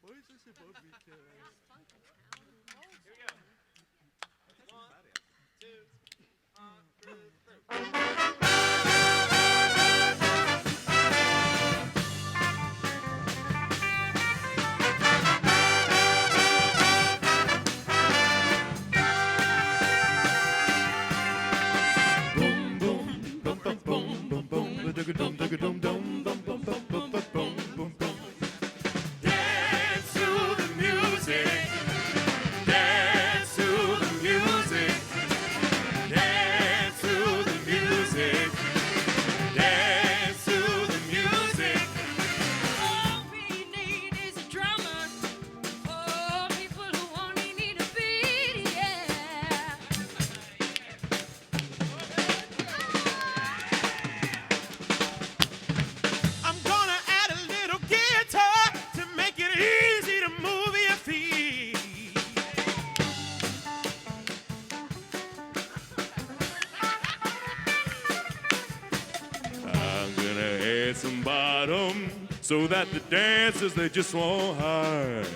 Why is this above me? Boom, boom, bum, bum, boom, boom, boom, dum, dum, dum, dum, bum, bum, bum, bum, bum, boom, boom, boom. Dance to the music. Dance to the music. Dance to the music. Dance to the music. All we need is a drummer. Oh, people who only need a beat, yeah. I'm gonna add a little guitar to make it easy to move your feet. I'm gonna add some bottom so that the dancers they just won't hide.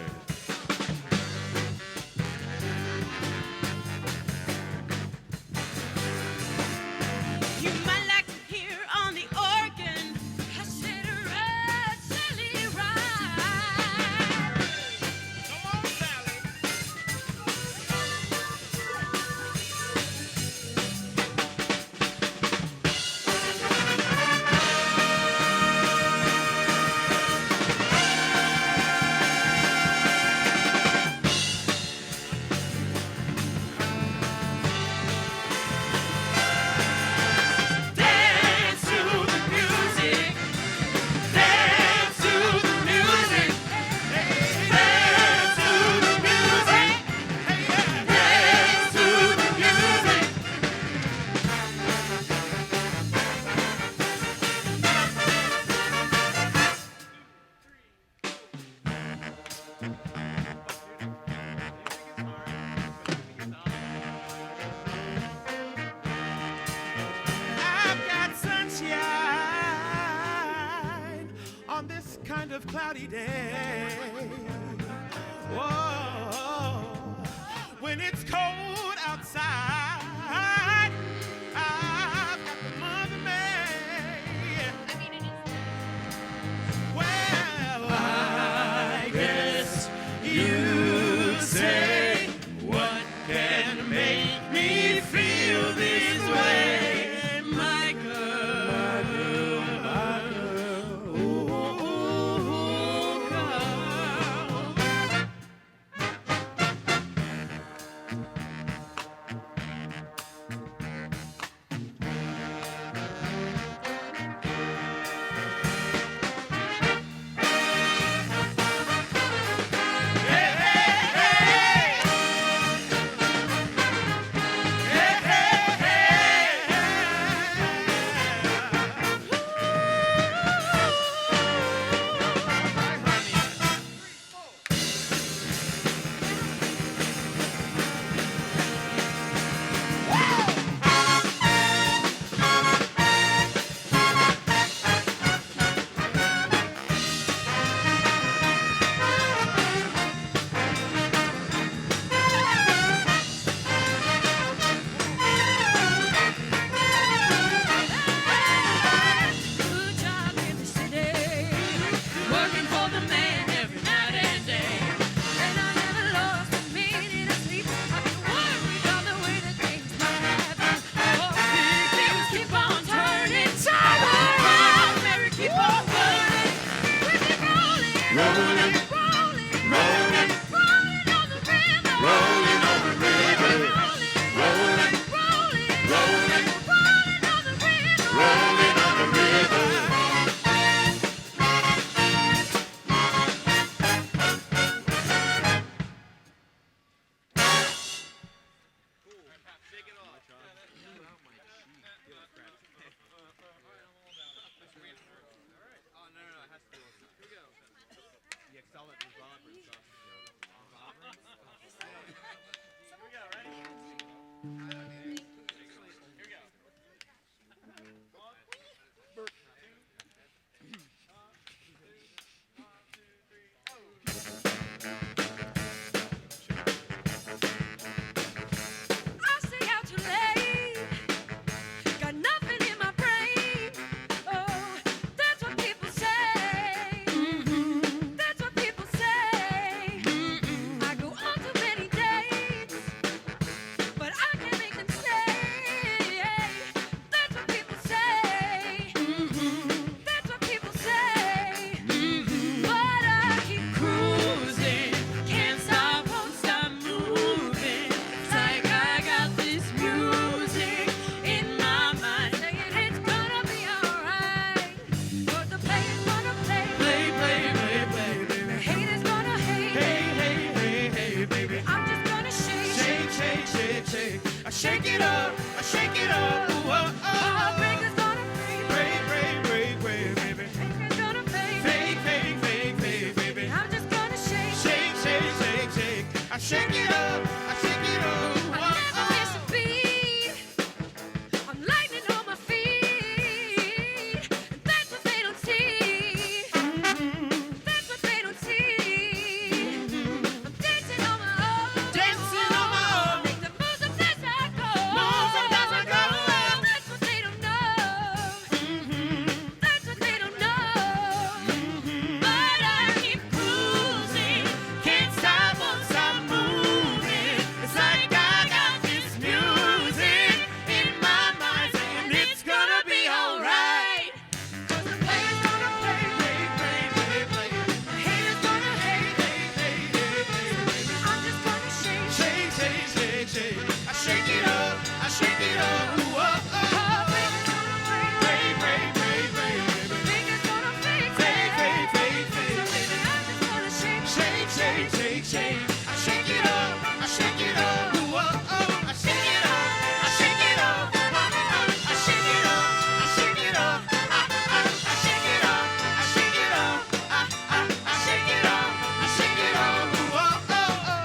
You might like to hear on the organ. I said a red Sally ride. Come on, Sally. Dance to the music. Dance to the music. Dance to the music. Dance to the music. I've got sunshine on this kind of cloudy day. Whoa, when it's cold outside, I've got the Mother May. Well, I guess you'd say, what can make me feel this way, my girl, my girl, ooh, girl. Hey, hey, hey. Hey, hey, Good job in the city, working for the man every night and day. And I never lost a minute of sleep. I've been worried all the way that things might happen. Oh, big things keep on turning, time around, Mary, keep on burning. We keep rolling, Rolling, rolling, rolling, rolling on the river, rolling on the river, rolling, rolling, rolling, rolling on the river. rolling on the river. I shake it up, I shake it up. I never miss a beat. I'm lightning on my feet. And that's what they don't see. That's what they don't see. I'm dancing on my own. Dancing on my own. Make the moves up as I go. Moves up as I go. That's what they don't know. That's what they don't know. But I keep cruising. Can't stop once I'm moving. It's like I got this music in my mind saying it's gonna be alright. 'Cause the players gonna play. Play. The haters gonna hate. I'm just gonna shake. Shake. I shake it up, I shake it up. Ooh, oh, oh. Fingers gonna break. Break. Fingers gonna fake. Fake. So baby, I'm just gonna shake. Shake. I shake it up, I shake it up. Ooh, oh, oh. I shake it up, I shake it up. I shake it up, I shake it up. I shake it up, I shake it up. I shake it up, I shake it up. Ooh, oh, oh, oh.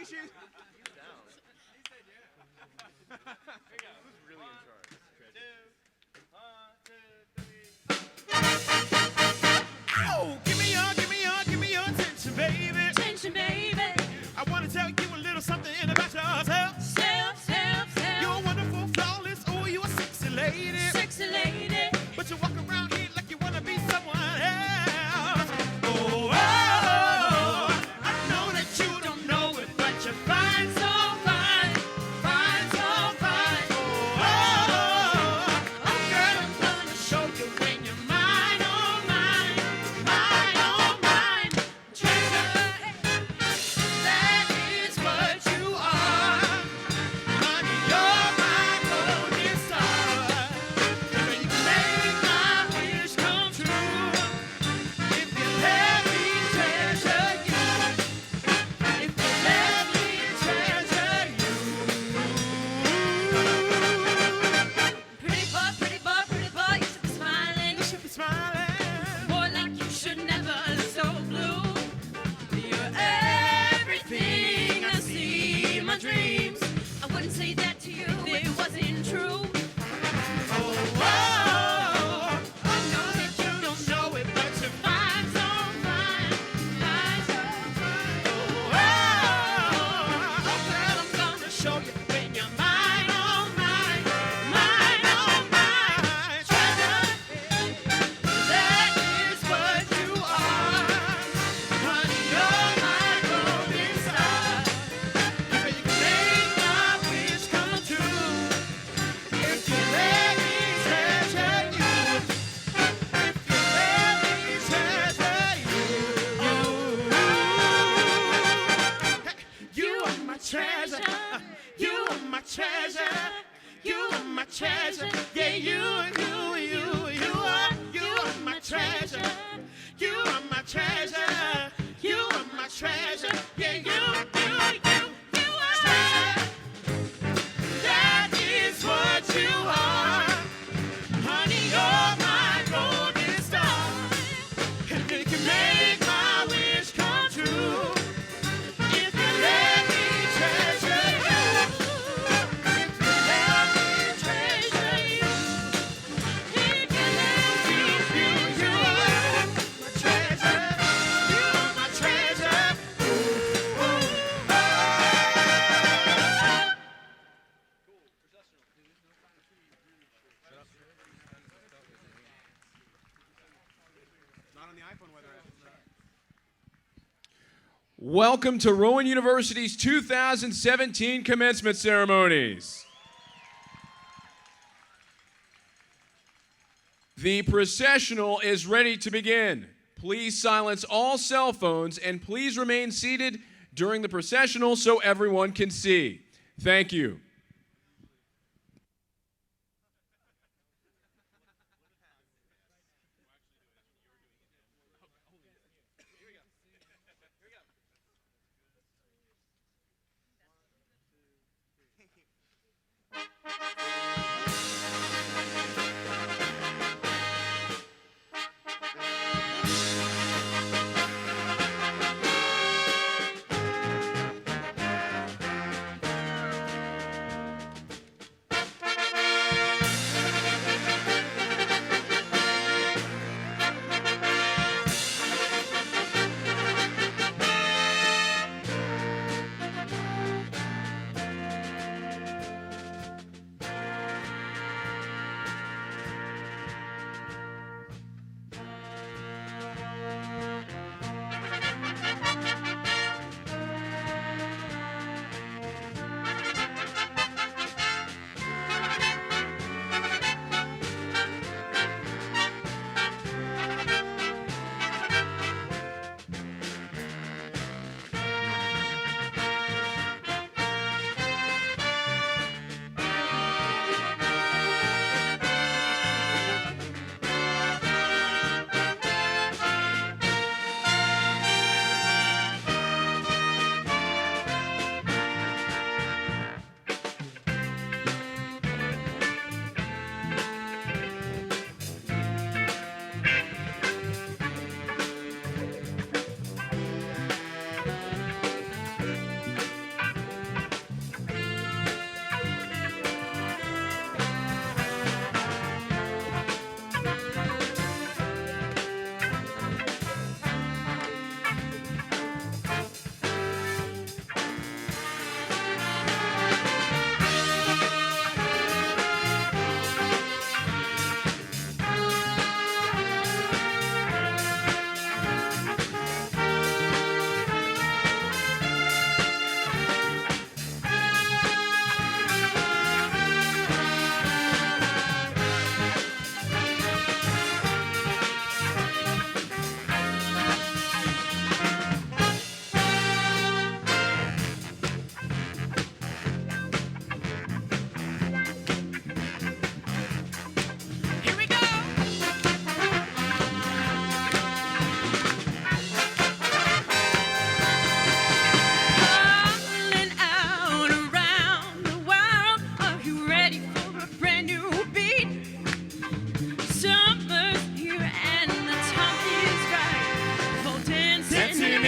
Oh, give me your attention, baby. Attention, baby. I want to tell you a little something about yourself. Self. You're wonderful, flawless. Oh, you're a sexy lady. Sexy lady. But you walk around here like you want to be someone else. Oh, I know that you don't know it, but you're fine, so fine. Fine, so fine. Oh, girl, I'm gonna show you when you're mine, oh, mine. Mine, oh, mine. Treasure, that is what you are. Honey, you're my golden star. You can make my wish come true. If you let me treasure you. If you let me treasure you. Pretty boy, you should be smiling. You should be smiling. Boy, like you should never look so blue. You're everything I see in my dreams. I wouldn't say that to you if it wasn't true. I know that you don't know it, but you're fine, so fine. Fine, so fine. Girl, I'm gonna show you when you're mine, oh mine. Mine, oh mine. Treasure, that is what you are. Honey, you're my golden star. You can make my wish come true. If you let me treasure you. If you let me treasure you. You are my treasure. You are my treasure. You are my treasure. Yeah, you are my treasure. You are my treasure. You are my treasure. Yeah, you are treasure. That is what you are. Honey, you're my golden star. And you can make my wish come true. If you let me treasure you. If you let me treasure you. If you let me You are my treasure. You are my treasure. Welcome to Rowan University's 2017 commencement ceremonies. The processional is ready to begin. Please silence all cell phones and please remain seated during the processional so everyone can see. Thank you.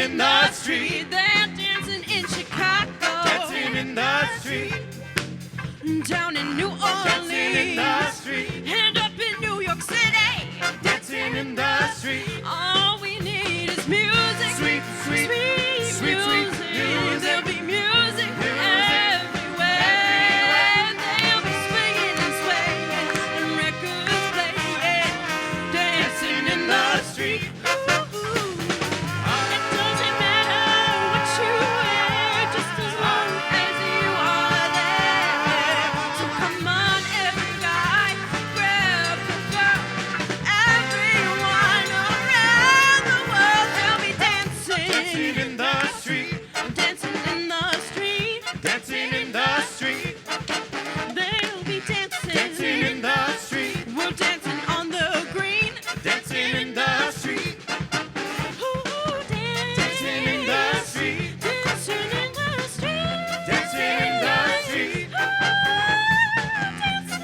in the street. They're dancing in Chicago. Dancing in the street. Down in New Orleans. Dancing in the street. And up in New York City. Dancing in the street. All we need is music. Sweet, sweet, sweet, sweet, sweet music. There'll be music everywhere. They'll be swinging and swaying and records playing. Dancing in the street. It doesn't matter what you wear, just as long as you are there. So come on, every guy, grab the girl. Everyone around the world, they'll be dancing. Dancing in the street. Dancing in the street. Dancing in the street. They'll be dancing. Dancing in the street. We're dancing on the green. Dancing in the street. Ooh, Dancing in the street. dancing in the street. Dancing in the street.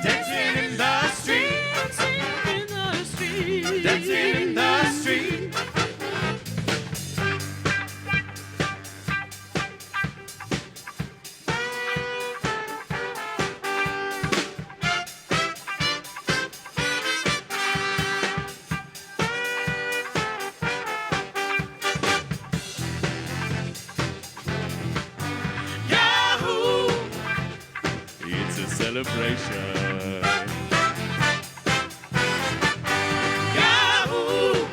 Dancing in the street. Dancing in the street. Dancing in the street. Yahoo! It's a celebration. Yahoo!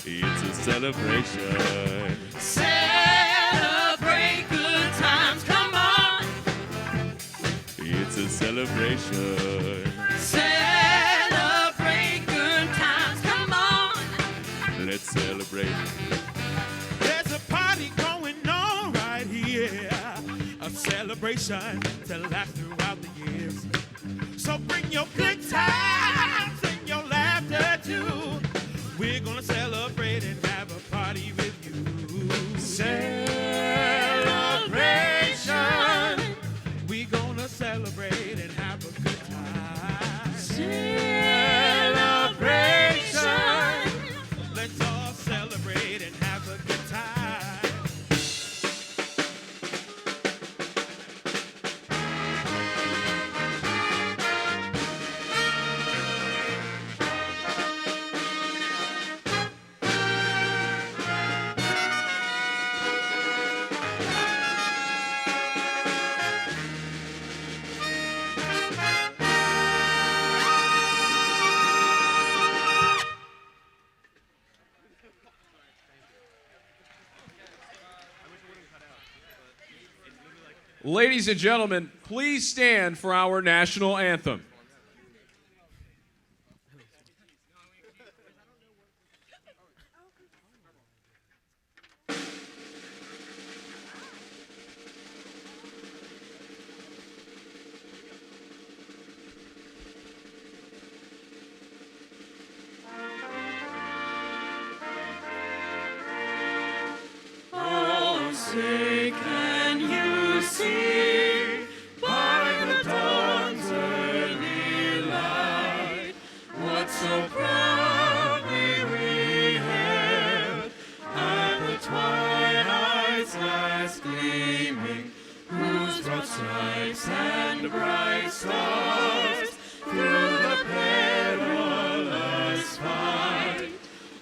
It's a celebration. Celebrate good times, come on. It's a celebration. Celebrate good times, come on. Let's celebrate. There's a party going on right here. A celebration to last throughout the years. So bring your good times and your laughter too. We're gonna celebrate and have a party with you. Celebration. We're gonna celebrate and have a good time. Celebration. Let's all celebrate and have a good time. Ladies and gentlemen, please stand for our national anthem. Oh, say can you see by the dawn's early light what so proudly we hailed at the twilight's last gleaming, whose broad stripes and bright stars through the perilous fight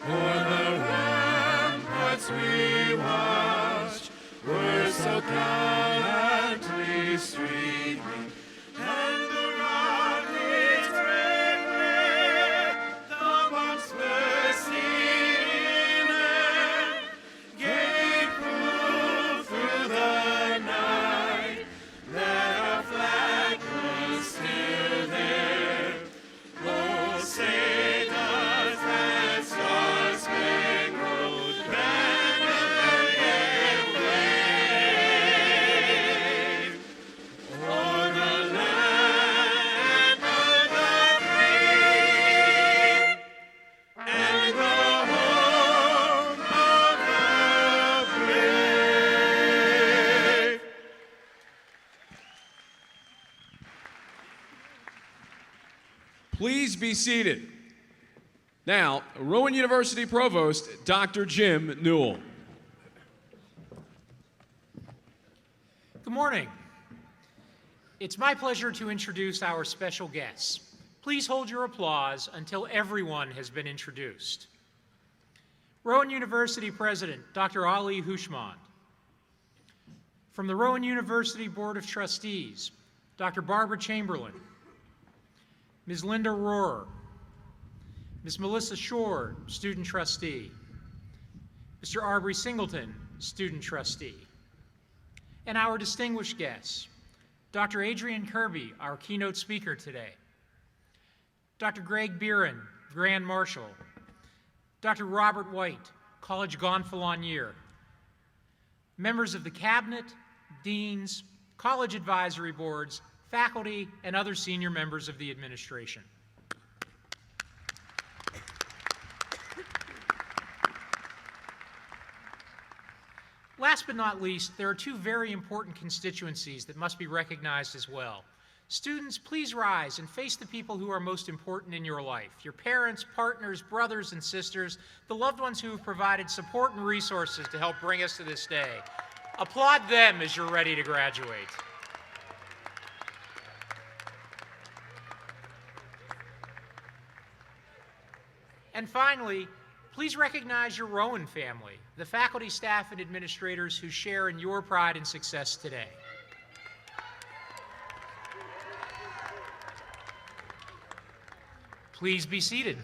o'er the ramparts we watched were so gallantly streaming, and the rocket's red glare, the bombs bursting in, gave proof through the night that our flag was still there. Oh, say does that star-spangled banner yet wave o'er the land of the free and the home of the brave? Please be seated. Now, Rowan University Provost, Dr. Jim Newell. Good morning. It's my pleasure to introduce our special guests. Please hold your applause until everyone has been introduced. Rowan University President, Dr. Ali Hushmand. From the Rowan University Board of Trustees, Dr. Barbara Chamberlain, Ms. Linda Rohr, Ms. Melissa Shore, Student Trustee, Mr. Arbery Singleton, Student Trustee, and our distinguished guests, Dr. Adrian Kirby, our keynote speaker today, Dr. Greg Beeran, Grand Marshal, Dr. Robert White, College Gonfalonier, members of the Cabinet, deans, college advisory boards, faculty, and other senior members of the administration. Last but not least, there are two very important constituencies that must be recognized as well. Students, please rise and face the people who are most important in your life, your parents, partners, brothers and sisters, the loved ones who have provided support and resources to help bring us to this day. Applaud them as you're ready to graduate. And finally, please recognize your Rowan family, the faculty, staff, and administrators who share in your pride and success today. Please be seated.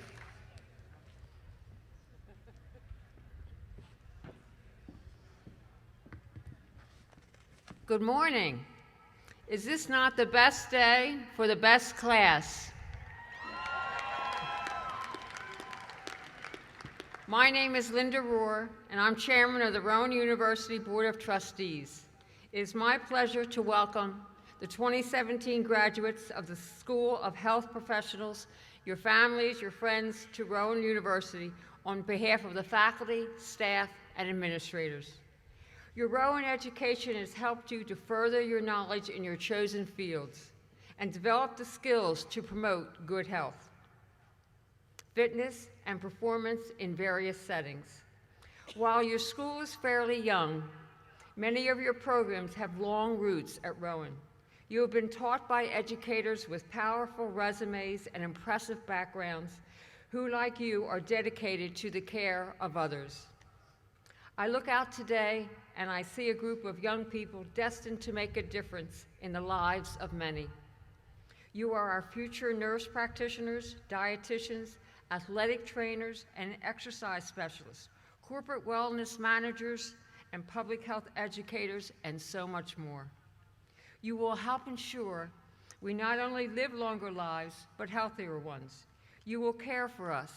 Good morning. Is this not the best day for the best class? My name is Linda Rohr, and I'm chairman of the Rowan University Board of Trustees. It is my pleasure to welcome the 2017 graduates of the School of Health Professionals, your families, your friends to Rowan University on behalf of the faculty, staff, and administrators. Your Rowan education has helped you to further your knowledge in your chosen fields and develop the skills to promote good health, fitness, and performance in various settings. While your school is fairly young, many of your programs have long roots at Rowan. You have been taught by educators with powerful resumes and impressive backgrounds who, like you, are dedicated to the care of others. I look out today and I see a group of young people destined to make a difference in the lives of many. You are our future nurse practitioners, dietitians, athletic trainers, and exercise specialists, corporate wellness managers, and public health educators, and so much more. You will help ensure we not only live longer lives, but healthier ones. You will care for us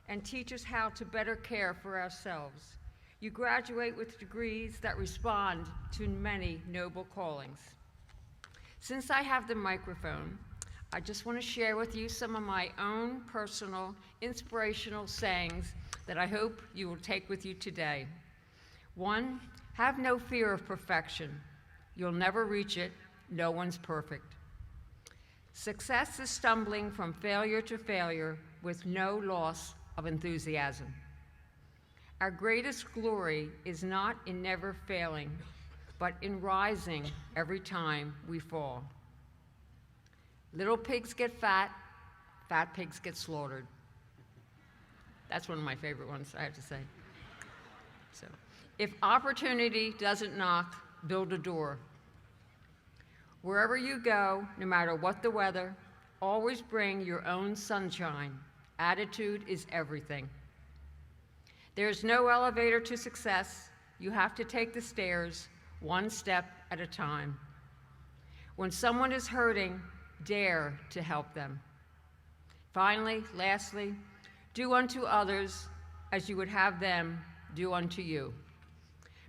and teach us how to better care for ourselves. You graduate with degrees that respond to many noble callings. Since I have the microphone, I just want to share with you some of my own personal inspirational sayings that I hope you will take with you today. 1, have no fear of perfection. You'll never reach it. No one's perfect. Success is stumbling from failure to failure with no loss of enthusiasm. Our greatest glory is not in never failing, but in rising every time we fall. Little pigs get fat, fat pigs get slaughtered. That's one of my favorite ones, I have to say. So, if opportunity doesn't knock, build a door. Wherever you go, no matter what the weather, always bring your own sunshine. Attitude is everything. There's no elevator to success. You have to take the stairs one step at a time. When someone is hurting, dare to help them. Finally, lastly, do unto others as you would have them do unto you.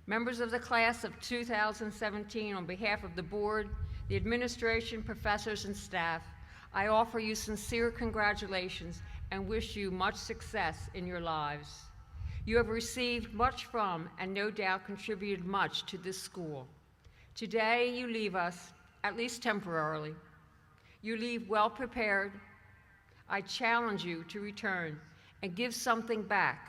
Members of the class of 2017, on behalf of the board, the administration, professors, and staff, I offer you sincere congratulations and wish you much success in your lives. You have received much from and no doubt contributed much to this school. Today, you leave us, at least temporarily. You leave well prepared. I challenge you to return and give something back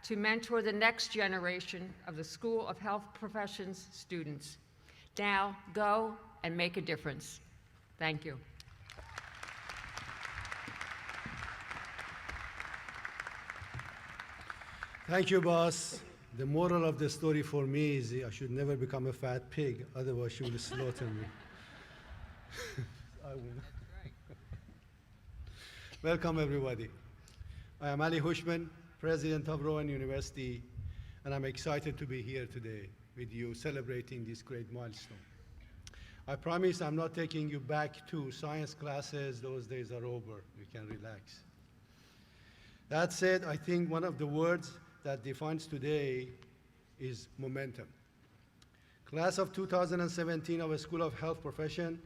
to mentor the next generation of the School of Health Professions students. Now go and make a difference. Thank you. Thank you, boss. The moral of the story for me is I should never become a fat pig, otherwise she will slaughter me. I will. Welcome, everybody. I am Ali Hushman, president of Rowan University, and I'm excited to be here today with you celebrating this great milestone. I promise I'm not taking you back to science classes. Those days are over. You can relax. That said, I think one of the words that defines today is momentum. Class of 2017 of a School of Health Profession,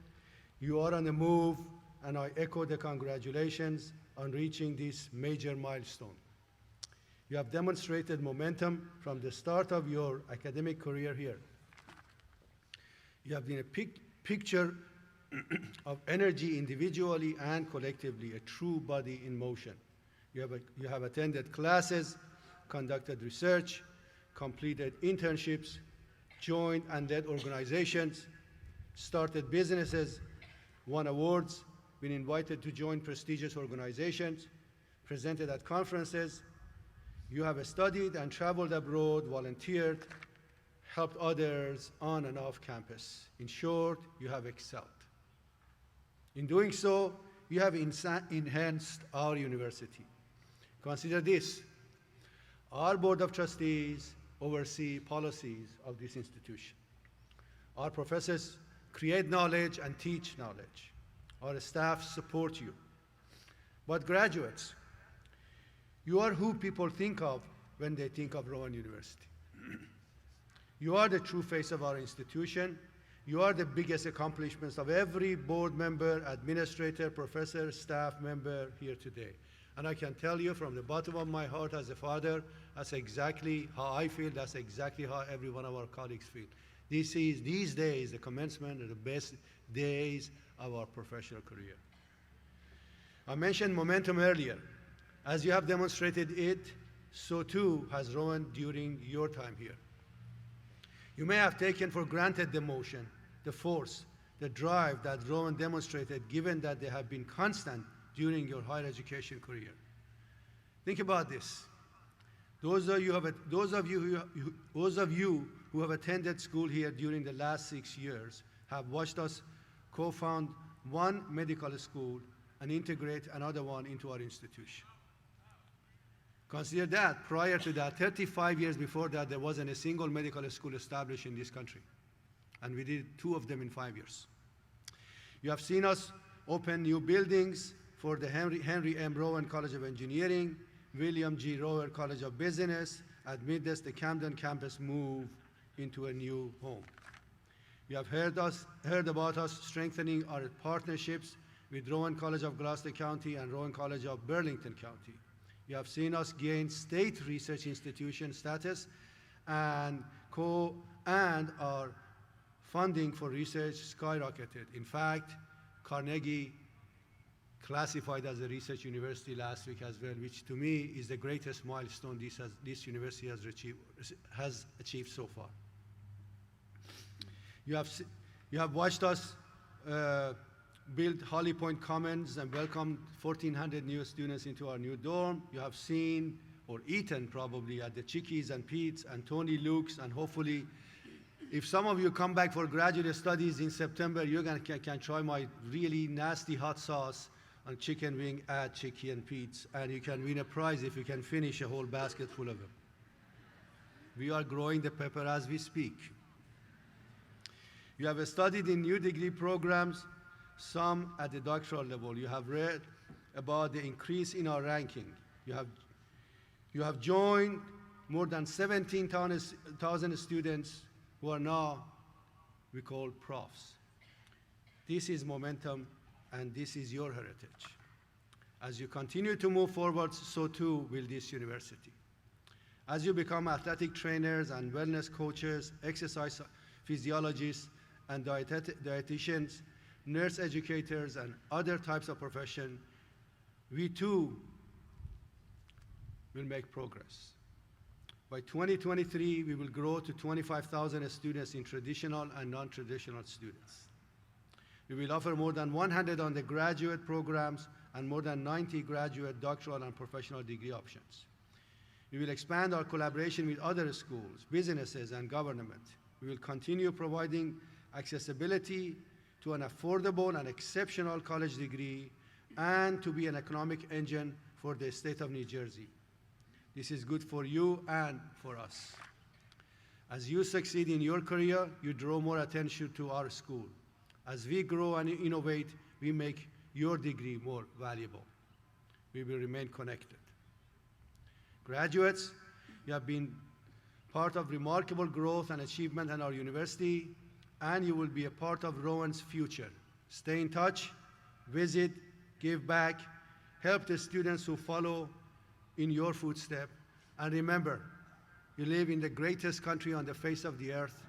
you are on the move, and I echo the congratulations on reaching this major milestone. You have demonstrated momentum from the start of your academic career here. You have been a picture of energy individually and collectively, a true body in motion. You have attended classes, conducted research, completed internships, joined and led organizations, started businesses, won awards, been invited to join prestigious organizations, presented at conferences. You have studied and traveled abroad, volunteered, helped others on and off campus. In short, you have excelled. In doing so, you have enhanced our university. Consider this. Our Board of Trustees oversee policies of this institution. Our professors create knowledge and teach knowledge. Our staff support you. But graduates, you are who people think of when they think of Rowan University. You are the true face of our institution. You are the biggest accomplishments of every board member, administrator, professor, staff member here today. And I can tell you from the bottom of my heart as a father, that's exactly how I feel, that's exactly how every one of our colleagues feel. These days, the commencement are the best days of our professional career. I mentioned momentum earlier. As you have demonstrated it, so too has Rowan during your time here. You may have taken for granted the motion, the force, the drive that Rowan demonstrated, given that they have been constant during your higher education career. Think about this. Those of you who have attended school here during the last 6 years have watched us co-found one medical school and integrate another one into our institution. Consider that, prior to that, 35 years before that, there wasn't a single medical school established in this country. And we did 2 of them in 5 years. You have seen us open new buildings for the Henry M. Rowan College of Engineering, William G. Rowan College of Business, amidst the Camden campus move into a new home. You have heard about us strengthening our partnerships with Rowan College of Gloucester County and Rowan College of Burlington County. You have seen us gain state research institution status and our funding for research skyrocketed. In fact, Carnegie classified as a research university last week as well, which to me is the greatest milestone this university has achieved so far. You have watched us build Holly Point Commons and welcomed 1,400 new students into our new dorm. You have seen or eaten probably at the Chickies and Pete's and Tony Luke's, and hopefully if some of you come back for graduate studies in September, you can try my really nasty hot sauce on chicken wing at Chickie and Pete's, and you can win a prize if you can finish a whole basket full of them. We are growing the pepper as we speak. You have studied in new degree programs, some at the doctoral level. You have read about the increase in our ranking. You have joined more than 17,000 students who are now we call profs. This is momentum, and this is your heritage. As you continue to move forward, so too will this university. As you become athletic trainers and wellness coaches, exercise physiologists and dietitians, nurse educators, and other types of profession, we too will make progress. By 2023, we will grow to 25,000 students in traditional and non-traditional students. We will offer more than 100 undergraduate programs and more than 90 graduate, doctoral, and professional degree options. We will expand our collaboration with other schools, businesses, and government. We will continue providing accessibility to an affordable and exceptional college degree and to be an economic engine for the state of New Jersey. This is good for you and for us. As you succeed in your career, you draw more attention to our school. As we grow and innovate, we make your degree more valuable. We will remain connected. Graduates, you have been part of remarkable growth and achievement in our university, and you will be a part of Rowan's future. Stay in touch, visit, give back, help the students who follow in your footsteps, and remember, you live in the greatest country on the face of the earth.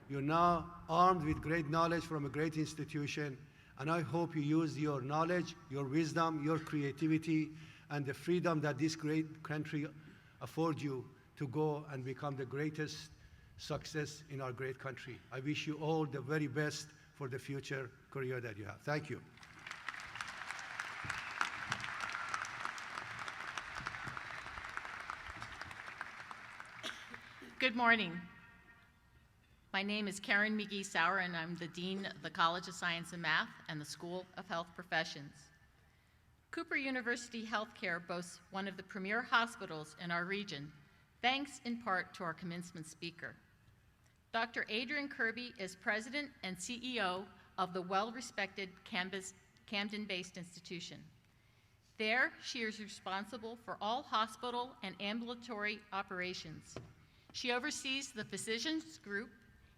You're now armed with great knowledge from a great institution, and I hope you use your knowledge, your wisdom, your creativity, and the freedom that this great country affords you to go and become the greatest success in our great country. I wish you all the very best for the future career that you have. Thank you. Good morning. My name is Karen McGee-Sauer, and I'm the Dean of the College of Science and Math and the School of Health Professions. Cooper University Healthcare boasts one of the premier hospitals in our region, thanks in part to our commencement speaker. Dr. Adrienne Kirby is president and CEO of the well-respected Camden-based institution. There, she is responsible for all hospital and ambulatory operations. She oversees the physicians group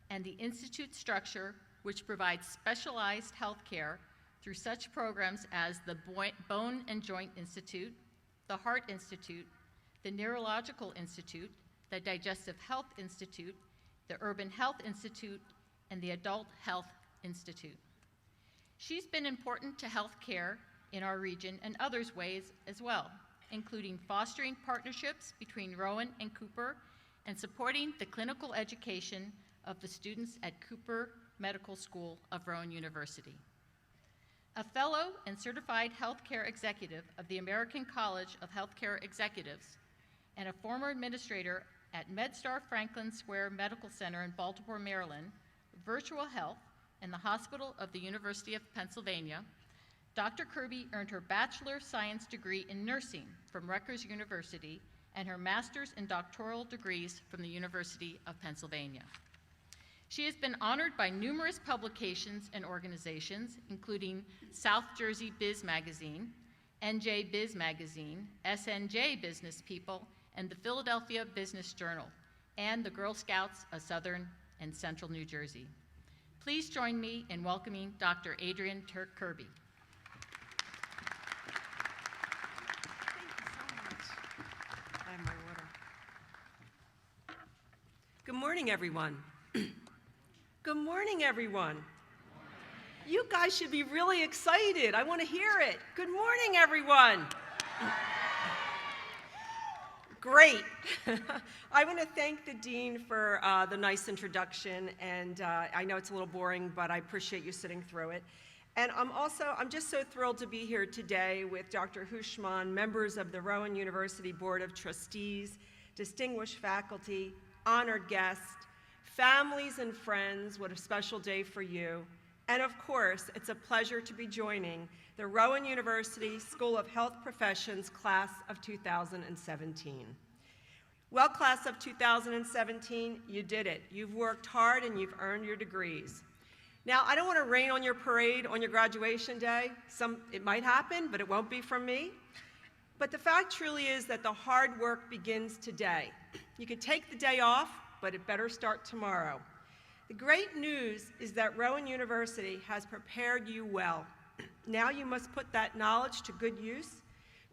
and the institute structure, which provides specialized health care through such programs as the Bone and Joint Institute, the Heart Institute, the Neurological Institute, the Digestive Health Institute, the Urban Health Institute, and the Adult Health Institute. She's been important to health care in our region and others ways as well, including fostering partnerships between Rowan and Cooper and supporting the clinical education of the students at Cooper Medical School of Rowan University. A fellow and certified healthcare executive of the American College of Healthcare Executives and a former administrator at MedStar Franklin Square Medical Center in Baltimore, Maryland, Virtual Health, and the Hospital of the University of Pennsylvania, Dr. Kirby earned her Bachelor of Science degree in nursing from Rutgers University and her master's and doctoral degrees from the University of Pennsylvania. She has been honored by numerous publications and organizations, including South Jersey Biz Magazine, NJ Biz Magazine, SNJ Business People, and the Philadelphia Business Journal, and the Girl Scouts of Southern and Central New Jersey. Please join me in welcoming Dr. Adrienne Kirby. Good morning, everyone. Good morning, everyone. You guys should be really excited. I want to hear it. Good morning, everyone. Great. I want to thank the Dean for the nice introduction, and I know it's a little boring, but I appreciate you sitting through it. And I'm just so thrilled to be here today with Dr. Hushman, members of the Rowan University Board of Trustees, distinguished faculty, honored guests, families and friends. What a special day for you. And of course, it's a pleasure to be joining the Rowan University School of Health Professions class of 2017. Well, class of 2017, you did it. You've worked hard and you've earned your degrees. Now, I don't want to rain on your parade on your graduation day. It might happen, but it won't be from me. But the fact truly is that the hard work begins today. You can take the day off, but it better start tomorrow. The great news is that Rowan University has prepared you well. Now you must put that knowledge to good use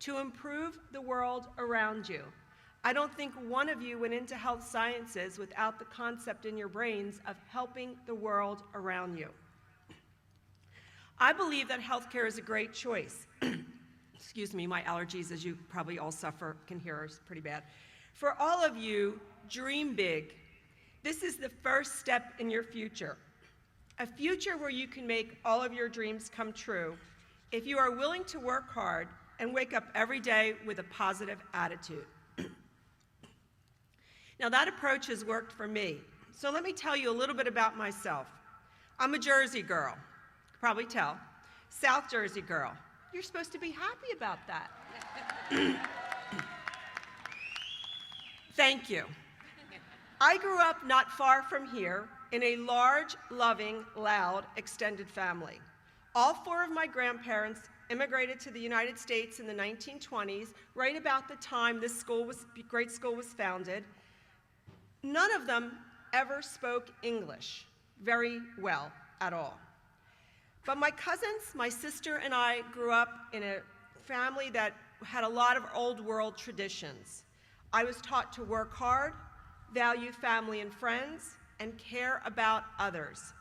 to improve the world around you. I don't think one of you went into health sciences without the concept in your brains of helping the world around you. I believe that healthcare is a great choice. Excuse me, my allergies, as you probably all suffer, can hear us pretty bad. For all of you dream big. This is the first step in your future. A future where you can make all of your dreams come true if you are willing to work hard and wake up every day with a positive attitude. Now that approach has worked for me. So let me tell you a little bit about myself. I'm a Jersey girl, you can probably tell. South Jersey girl. You're supposed to be happy about that. Thank you. I grew up not far from here in a large, loving, loud, extended family. All four of my grandparents immigrated to the United States in the 1920s, right about the time this great school was founded. None of them ever spoke English very well at all. But my cousins, my sister, and I grew up in a family that had a lot of old world traditions. I was taught to work hard, value family and friends, and care about others.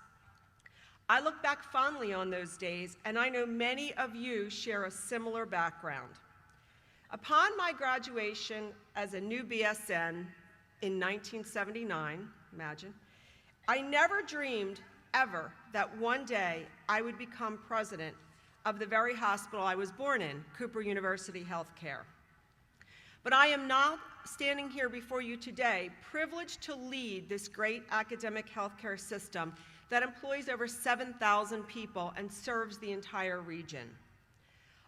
I look back fondly on those days, and I know many of you share a similar background. Upon my graduation as a new BSN in 1979, imagine, I never dreamed ever that one day I would become president of the very hospital I was born in, Cooper University Healthcare. But I am not standing here before you today privileged to lead this great academic healthcare system that employs over 7,000 people and serves the entire region.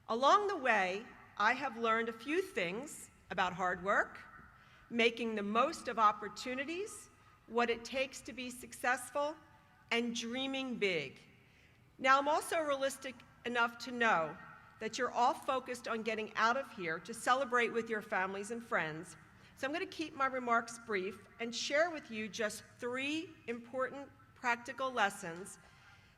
Along the way, I have learned a few things about hard work, making the most of opportunities, what it takes to be successful, and dreaming big. Now, I'm also realistic enough to know that you're all focused on getting out of here to celebrate with your families and friends. So I'm going to keep my remarks brief and share with you just 3 important practical lessons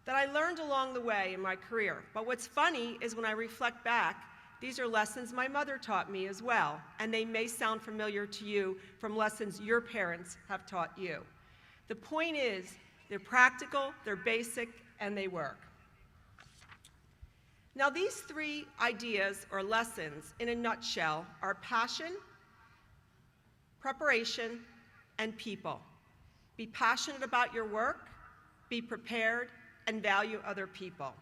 that I learned along the way in my career. But what's funny is when I reflect back, these are lessons my mother taught me as well, and they may sound familiar to you from lessons your parents have taught you. The point is, they're practical, they're basic, and they work. Now, these 3 ideas or lessons in a nutshell are passion, preparation, and people. Be passionate about your work, be prepared, and value other people.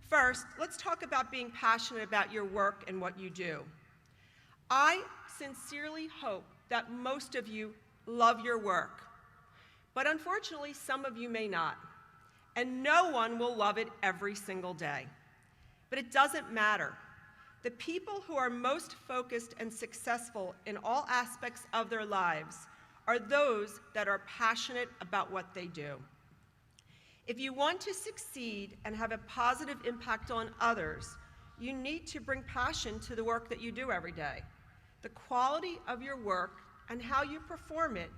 First, let's talk about being passionate about your work and what you do. I sincerely hope that most of you love your work, but unfortunately, some of you may not, and no one will love it every single day. But it doesn't matter. The people who are most focused and successful in all aspects of their lives are those that are passionate about what they do. If you want to succeed and have a positive impact on others, you need to bring passion to the work that you do every day. The quality of your work and how you perform it,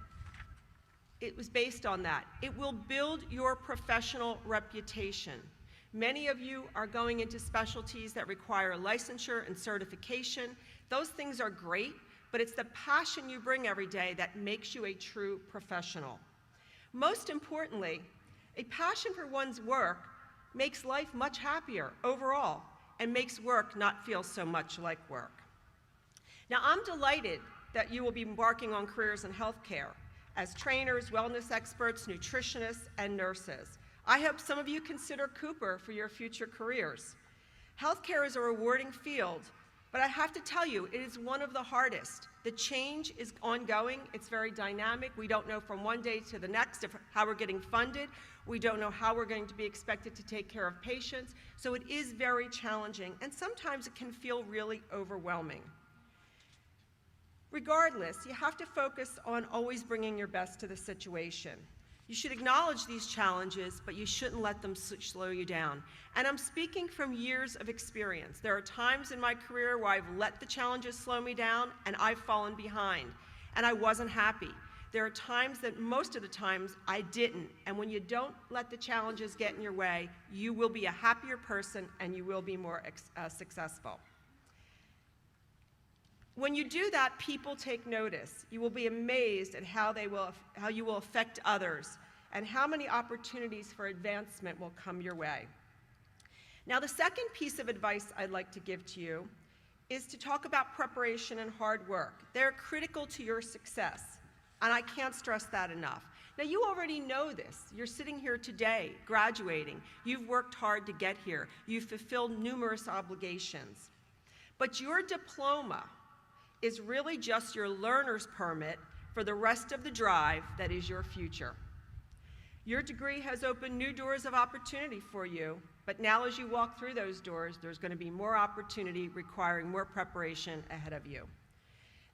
it was based on that. It will build your professional reputation. Many of you are going into specialties that require licensure and certification. Those things are great, but it's the passion you bring every day that makes you a true professional. Most importantly, a passion for one's work makes life much happier overall and makes work not feel so much like work. Now, I'm delighted that you will be embarking on careers in healthcare as trainers, wellness experts, nutritionists, and nurses. I hope some of you consider Cooper for your future careers. Healthcare is a rewarding field, but I have to tell you, it is one of the hardest. The change is ongoing, it's very dynamic. We don't know from one day to the next how we're getting funded. We don't know how we're going to be expected to take care of patients. So it is very challenging, and sometimes it can feel really overwhelming. Regardless, you have to focus on always bringing your best to the situation. You should acknowledge these challenges, but you shouldn't let them slow you down. And I'm speaking from years of experience. There are times in my career where I've let the challenges slow me down and I've fallen behind, and I wasn't happy. There are times that most of the times I didn't, and when you don't let the challenges get in your way, you will be a happier person and you will be more successful. When you do that, people take notice. You will be amazed at how you will affect others and how many opportunities for advancement will come your way. Now, the second piece of advice I'd like to give to you is to talk about preparation and hard work. They're critical to your success. And I can't stress that enough. Now, you already know this. You're sitting here today, graduating. You've worked hard to get here. You've fulfilled numerous obligations. But your diploma is really just your learner's permit for the rest of the drive that is your future. Your degree has opened new doors of opportunity for you, but now as you walk through those doors, there's going to be more opportunity requiring more preparation ahead of you.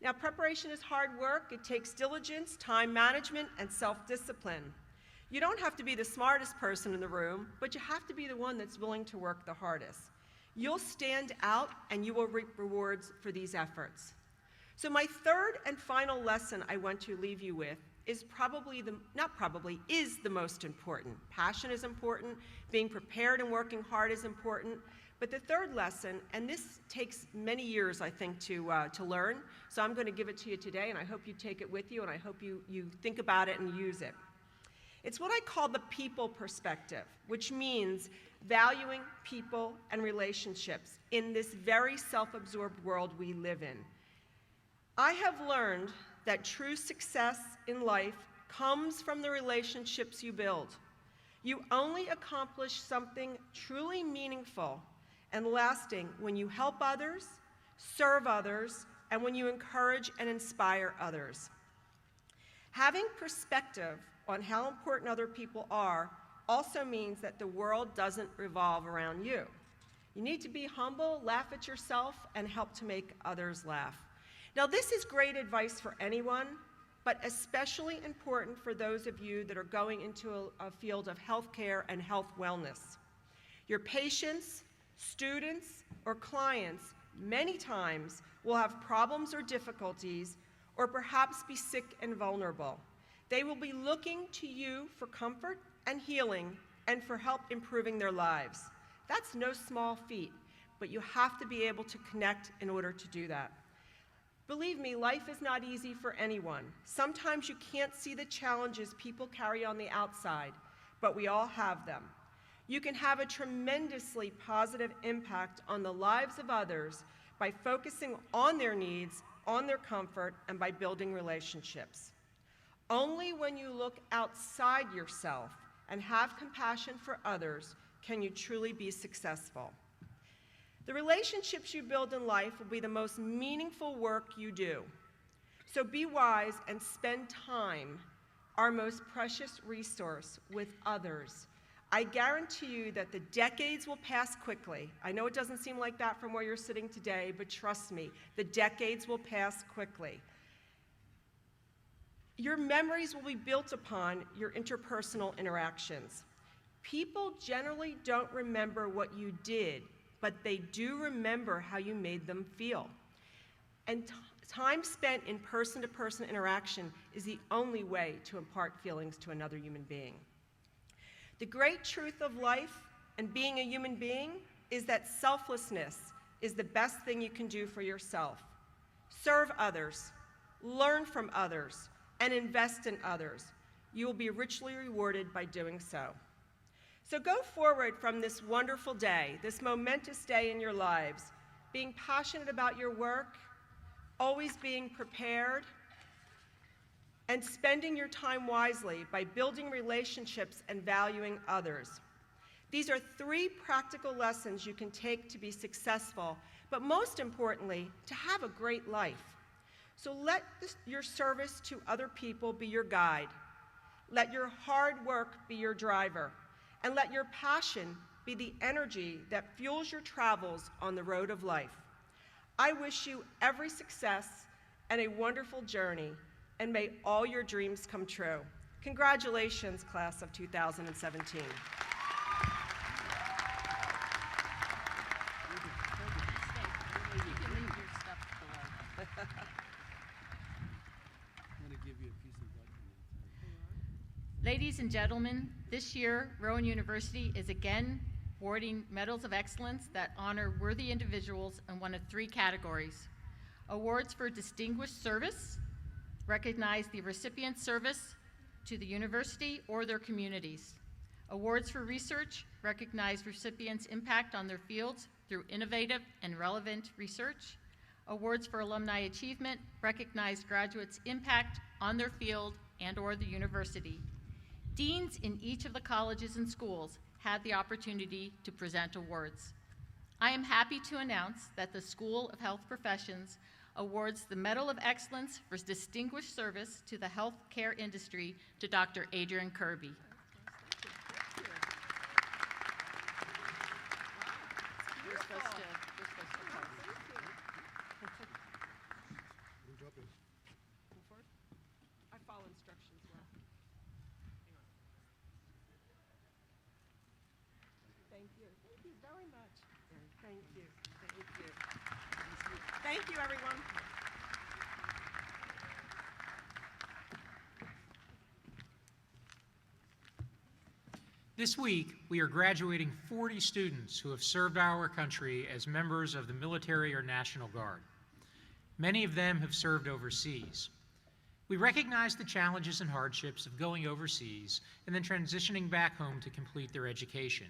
Now, preparation is hard work. It takes diligence, time management, and self-discipline. You don't have to be the smartest person in the room, but you have to be the one that's willing to work the hardest. You'll stand out and you will reap rewards for these efforts. So my third and final lesson I want to leave you with is is the most important. Passion is important, being prepared and working hard is important, but the third lesson, and this takes many years, I think, to learn, so I'm going to give it to you today, and I hope you take it with you, and I hope you think about it and use it. It's what I call the people perspective, which means valuing people and relationships in this very self-absorbed world we live in. I have learned that true success in life comes from the relationships you build. You only accomplish something truly meaningful and lasting when you help others, serve others, and when you encourage and inspire others. Having perspective on how important other people are also means that the world doesn't revolve around you. You need to be humble, laugh at yourself, and help to make others laugh. Now, this is great advice for anyone, but especially important for those of you that are going into a field of healthcare and health wellness. Your patients, students, or clients many times will have problems or difficulties, or perhaps be sick and vulnerable. They will be looking to you for comfort and healing and for help improving their lives. That's no small feat, but you have to be able to connect in order to do that. Believe me, life is not easy for anyone. Sometimes you can't see the challenges people carry on the outside, but we all have them. You can have a tremendously positive impact on the lives of others by focusing on their needs, on their comfort, and by building relationships. Only when you look outside yourself and have compassion for others can you truly be successful. The relationships you build in life will be the most meaningful work you do. So be wise and spend time, our most precious resource, with others. I guarantee you that the decades will pass quickly. I know it doesn't seem like that from where you're sitting today, but trust me, the decades will pass quickly. Your memories will be built upon your interpersonal interactions. People generally don't remember what you did, but they do remember how you made them feel. And time spent in person-to-person interaction is the only way to impart feelings to another human being. The great truth of life and being a human being is that selflessness is the best thing you can do for yourself. Serve others, learn from others, and invest in others. You will be richly rewarded by doing so. So go forward from this wonderful day, this momentous day in your lives, being passionate about your work, always being prepared, and spending your time wisely by building relationships and valuing others. These are 3 practical lessons you can take to be successful, but most importantly, to have a great life. So let your service to other people be your guide. Let your hard work be your driver. And let your passion be the energy that fuels your travels on the road of life. I wish you every success and a wonderful journey, and may all your dreams come true. Congratulations, class of 2017. Ladies and gentlemen, this year, Rowan University is again awarding Medals of Excellence that honor worthy individuals in one of 3 categories. Awards for Distinguished Service recognize the recipient's service to the university or their communities. Awards for Research recognize recipients' impact on their fields through innovative and relevant research. Awards for Alumni Achievement recognize graduates' impact on their field and/or the university, deans in each of the colleges and schools had the opportunity to present awards. I am happy to announce that the School of Health Professions awards the Medal of Excellence for Distinguished Service to the healthcare industry to Dr. Adrian Kirby. You're supposed to pause. I follow instructions well. Thank you. Thank you very much. Thank you. Thank you. Thank you, everyone. This week, we are graduating 40 students who have served our country as members of the military or National Guard. Many of them have served overseas. We recognize the challenges and hardships of going overseas and then transitioning back home to complete their education.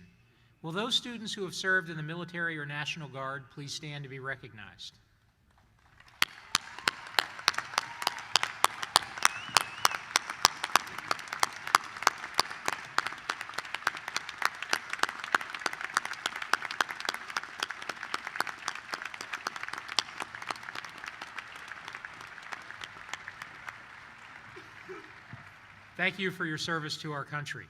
Will those students who have served in the military or National Guard please stand to be recognized? Thank you for your service to our country.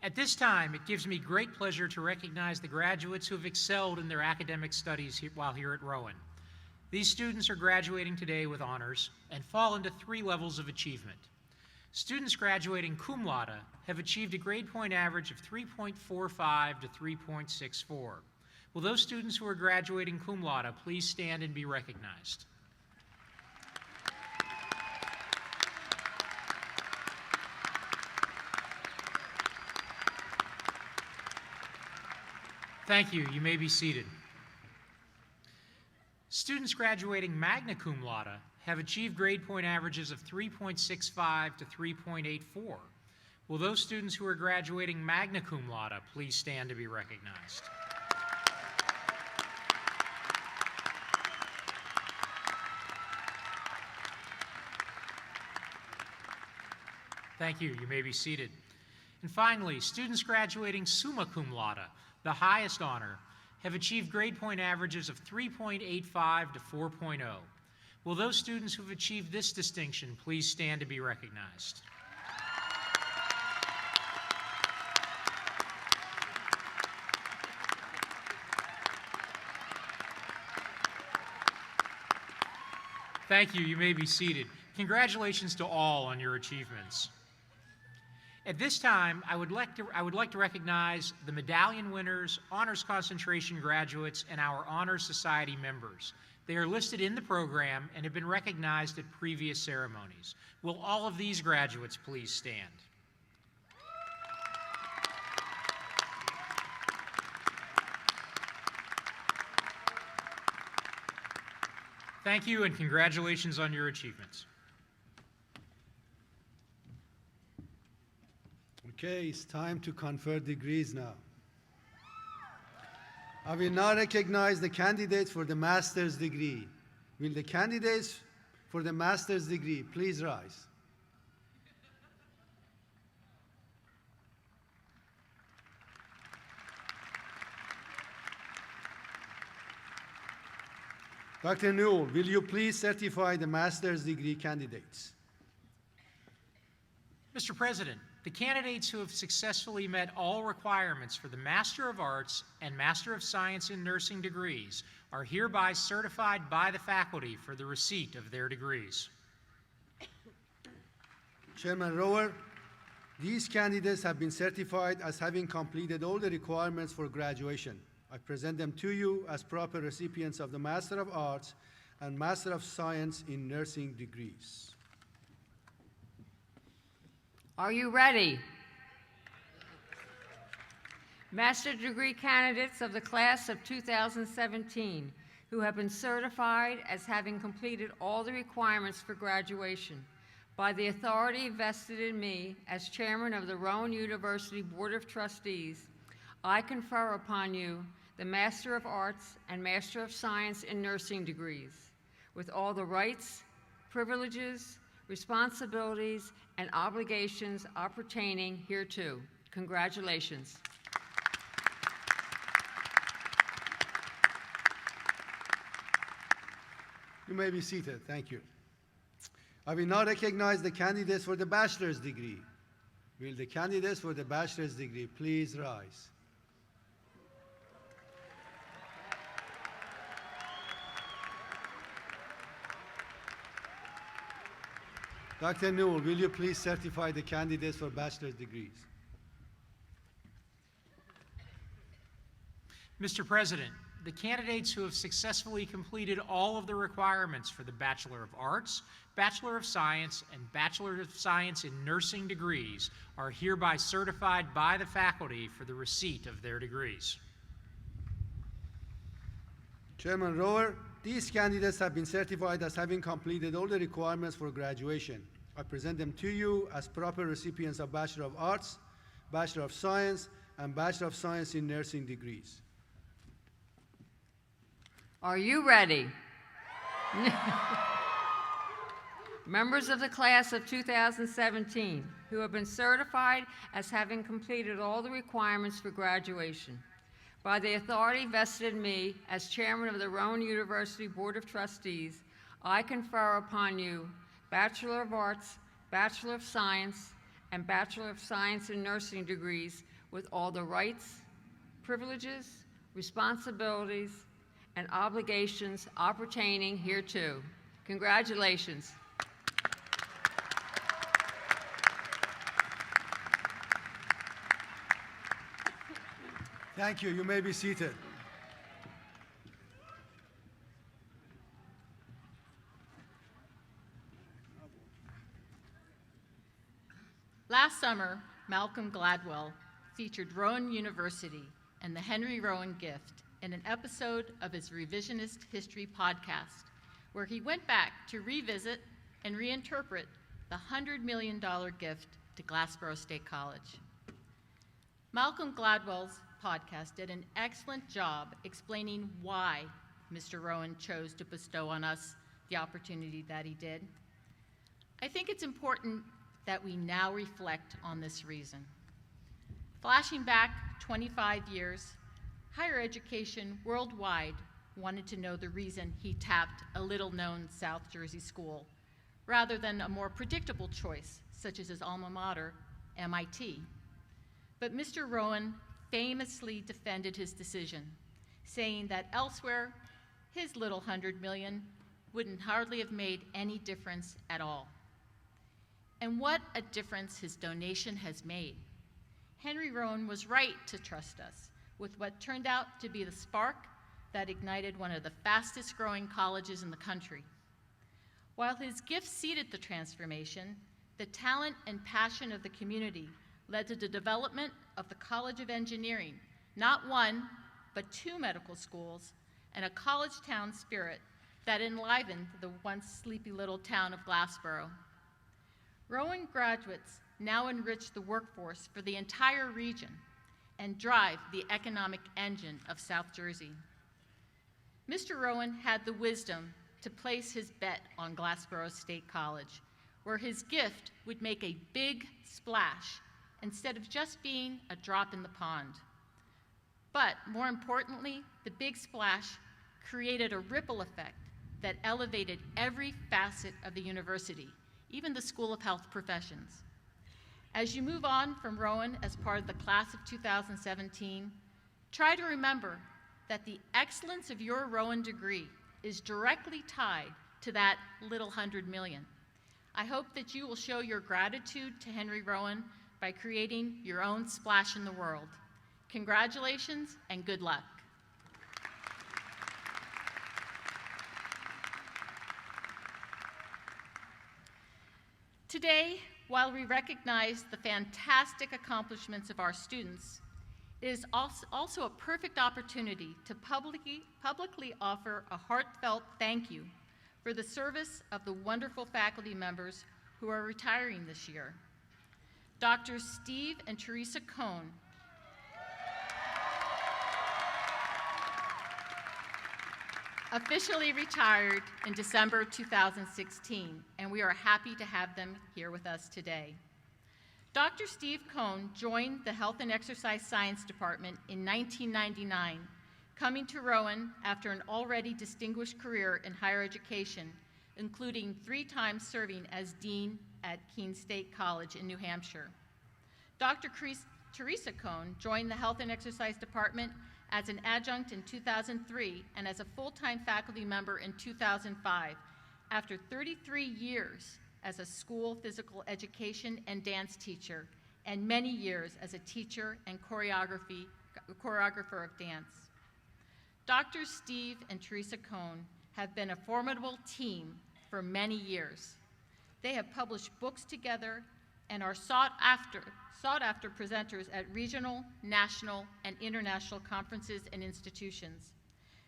At this time, it gives me great pleasure to recognize the graduates who have excelled in their academic studies while here at Rowan. These students are graduating today with honors and fall into 3 levels of achievement. Students graduating cum laude have achieved a grade point average of 3.45 to 3.64. Will those students who are graduating cum laude please stand and be recognized? Thank you. You may be seated. Students graduating magna cum laude have achieved grade point averages of 3.65 to 3.84. Will those students who are graduating magna cum laude please stand to be recognized? Thank you. You may be seated. And finally, students graduating summa cum laude, the highest honor, have achieved grade point averages of 3.85 to 4.0. Will those students who have achieved this distinction please stand to be recognized? Thank you. You may be seated. Congratulations to all on your achievements. At this time, I would like to recognize the medallion winners, honors concentration graduates, and our Honors Society members. They are listed in the program and have been recognized at previous ceremonies. Will all of these graduates please stand? Thank you and congratulations on your achievements. Okay, it's time to confer degrees now. I will now recognize the candidates for the master's degree. Will the candidates for the master's degree please rise? Dr. Newell, will you please certify the master's degree candidates? Mr. President, the candidates who have successfully met all requirements for the Master of Arts and Master of Science in Nursing degrees are hereby certified by the faculty for the receipt of their degrees. Chairman Rowan, these candidates have been certified as having completed all the requirements for graduation. I present them to you as proper recipients of the Master of Arts and Master of Science in Nursing degrees. Are you ready? Master degree candidates of the class of 2017 who have been certified as having completed all the requirements for graduation by the authority vested in me as chairman of the Rowan University Board of Trustees, I confer upon you the Master of Arts and Master of Science in Nursing degrees with all the rights, privileges, responsibilities, and obligations appertaining hereto. Congratulations. You may be seated. Thank you. I will now recognize the candidates for the bachelor's degree. Will the candidates for the bachelor's degree please rise? Dr. Newell, will you please certify the candidates for bachelor's degrees? Mr. President, the candidates who have successfully completed all of the requirements for the Bachelor of Arts, Bachelor of Science, and Bachelor of Science in Nursing degrees are hereby certified by the faculty for the receipt of their degrees. Chairman Rowan, these candidates have been certified as having completed all the requirements for graduation. I present them to you as proper recipients of Bachelor of Arts, Bachelor of Science, and Bachelor of Science in Nursing degrees. Are you ready? Members of the class of 2017 who have been certified as having completed all the requirements for graduation. By the authority vested in me as chairman of the Rowan University Board of Trustees, I confer upon you Bachelor of Arts, Bachelor of Science, and Bachelor of Science in Nursing degrees with all the rights, privileges, responsibilities, and obligations appertaining hereto. Congratulations. Thank you. You may be seated. Last summer, Malcolm Gladwell featured Rowan University and the Henry Rowan Gift in an episode of his Revisionist History podcast, where he went back to revisit and reinterpret the $100 million gift to Glassboro State College. Malcolm Gladwell's podcast did an excellent job explaining why Mr. Rowan chose to bestow on us the opportunity that he did. I think it's important that we now reflect on this reason. Flashing back 25 years, higher education worldwide wanted to know the reason he tapped a little-known South Jersey school rather than a more predictable choice, such as his alma mater, MIT. But Mr. Rowan famously defended his decision, saying that elsewhere, his little $100 million wouldn't hardly have made any difference at all. And what a difference his donation has made. Henry Rowan was right to trust us with what turned out to be the spark that ignited one of the fastest growing colleges in the country. While his gift seeded the transformation, the talent and passion of the community led to the development of the College of Engineering, not one, but two medical schools, and a college town spirit that enlivened the once sleepy little town of Glassboro. Rowan graduates now enrich the workforce for the entire region and drive the economic engine of South Jersey. Mr. Rowan had the wisdom to place his bet on Glassboro State College, where his gift would make a big splash instead of just being a drop in the pond. But more importantly, the big splash created a ripple effect that elevated every facet of the university, even the School of Health Professions. As you move on from Rowan as part of the class of 2017, try to remember that the excellence of your Rowan degree is directly tied to that little $100 million. I hope that you will show your gratitude to Henry Rowan by creating your own splash in the world. Congratulations and good luck. Today, while we recognize the fantastic accomplishments of our students, it is also a perfect opportunity to publicly offer a heartfelt thank you for the service of the wonderful faculty members who are retiring this year. Dr. Steve and Teresa Cohn, officially retired in December 2016, and we are happy to have them here with us today. Dr. Steve Cohn joined the Health and Exercise Science Department in 1999, coming to Rowan after an already distinguished career in higher education, including 3 times serving as dean at Keene State College in New Hampshire. Dr. Teresa Cohn joined the Health and Exercise Department as an adjunct in 2003 and as a full-time faculty member in 2005, after 33 years as a school physical education and dance teacher, and many years as a teacher and choreographer of dance. Dr. Steve and Teresa Cohn have been a formidable team for many years. They have published books together and are sought after presenters at regional, national, and international conferences and institutions.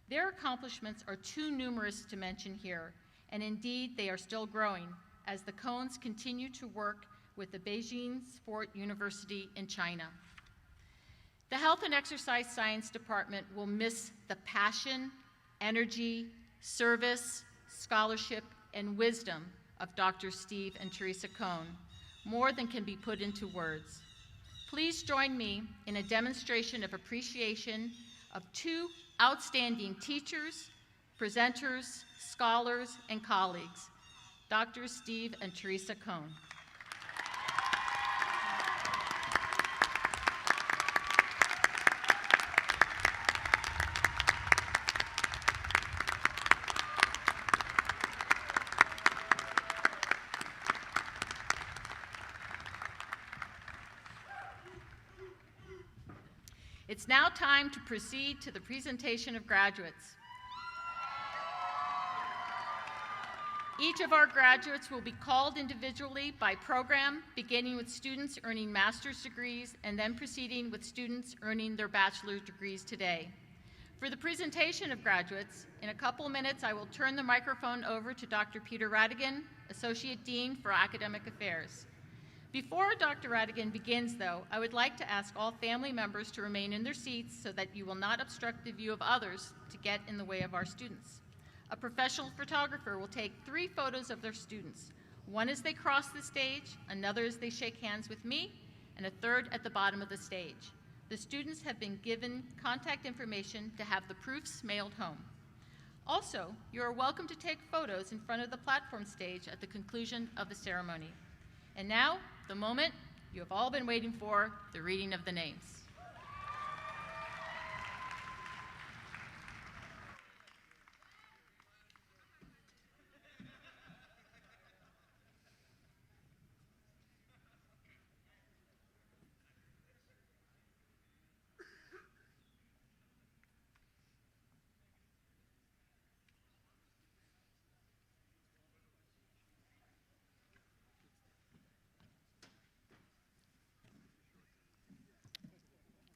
Their accomplishments are too numerous to mention here, and indeed they are still growing as the Cohns continue to work with the Beijing Sport University in China. The Health and Exercise Science Department will miss the passion, energy, service, scholarship, and wisdom of Dr. Steve and Teresa Cohn, more than can be put into words. Please join me in a demonstration of appreciation of 2 outstanding teachers, presenters, scholars, and colleagues, Dr. Steve and Teresa Cohn. It's now time to proceed to the presentation of graduates. Each of our graduates will be called individually by program, beginning with students earning master's degrees and then proceeding with students earning their bachelor's degrees today. For the presentation of graduates, in a couple minutes I will turn the microphone over to Dr. Peter Radigan, Associate Dean for Academic Affairs. Before Dr. Radigan begins, though, I would like to ask all family members to remain in their seats so that you will not obstruct the view of others to get in the way of our students. A professional photographer will take 3 photos of their students, one as they cross the stage, another as they shake hands with me, and a third at the bottom of the stage. The students have been given contact information to have the proofs mailed home. Also, you are welcome to take photos in front of the platform stage at the conclusion of the ceremony. And now, the moment you have all been waiting for, the reading of the names.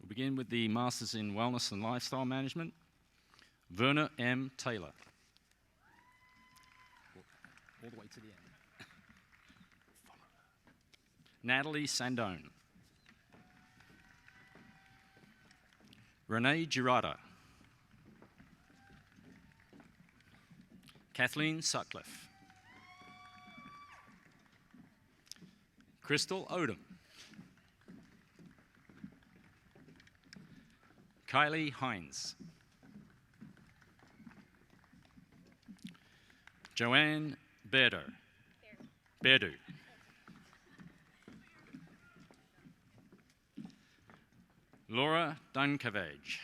We'll begin with the Masters in Wellness and Lifestyle Management, Verna M. Taylor. All the way to the end. Natalie Sandone. Renee Girarda. Kathleen Sutcliffe. Crystal Odom. Kylie Hines. Joanne Berdu. Laura Duncavage.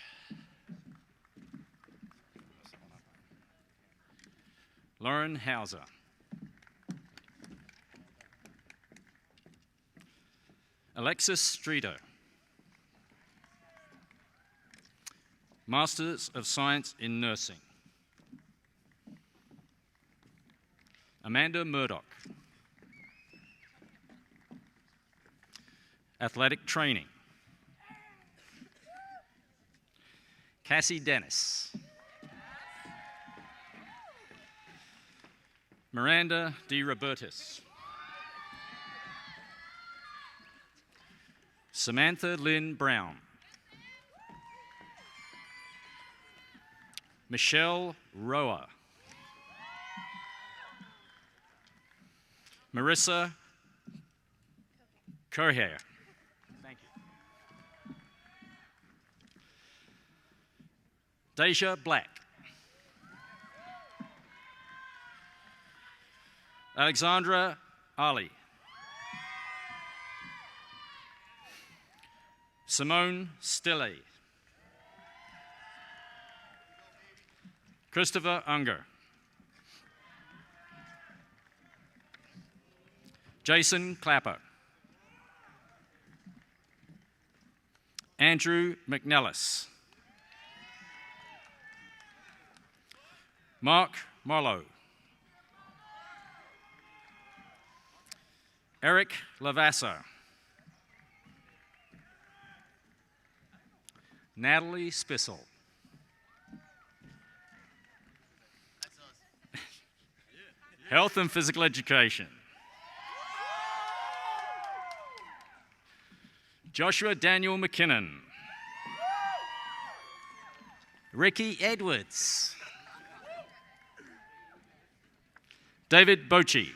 Lauren Hauser. Alexis Streeter. Masters of Science in Nursing. Amanda Murdoch. Athletic Training. Cassie Dennis. Miranda De Robertis. Samantha Lynn Brown. Michelle Roa. Marissa Coher. Thank you. Deja Black. Alexandra Ali. Simone Stille. Christopher Unger. Jason Clapper. Andrew McNellis. Mark Marlowe. Eric Lavassa. Natalie Spissel. Health and Physical Education. Joshua Daniel McKinnon. Ricky Edwards. David Bochi.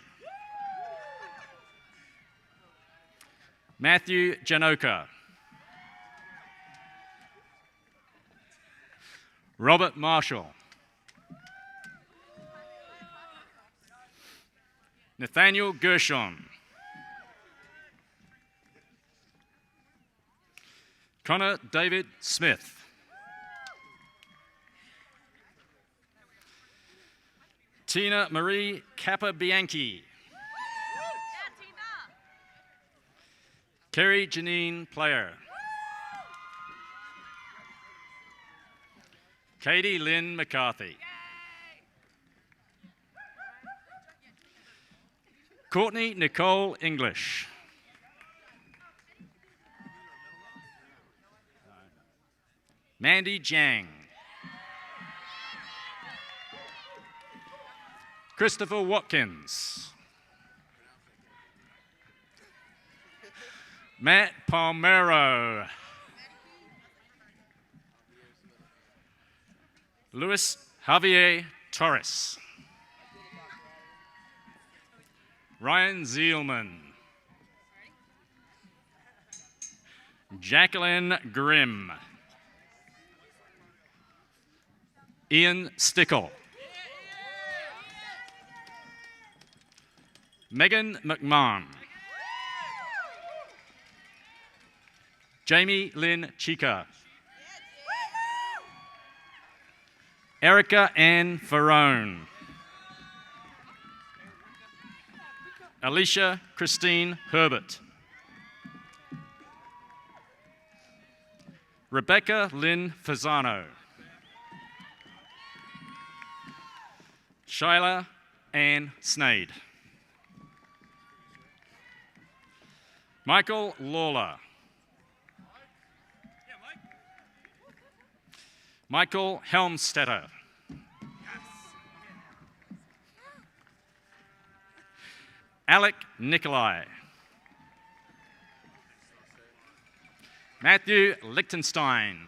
Matthew Janoka. Robert Marshall. Nathaniel Gershon. Connor David Smith. Tina Marie Capabianchi. Kerry Janine Player. Katie Lynn McCarthy. Courtney Nicole English. Mandy Jang. Christopher Watkins. Matt Palmero. Luis Javier Torres. Ryan Zielman. Jacqueline Grimm. Ian Stickle. Megan McMahon. Jamie Lynn Chica. Erica Ann Farone. Alicia Christine Herbert. Rebecca Lynn Fasano. Shyla Ann Snade. Michael Lawler. Michael Helmstetter. Alec Nikolai. Matthew Lichtenstein.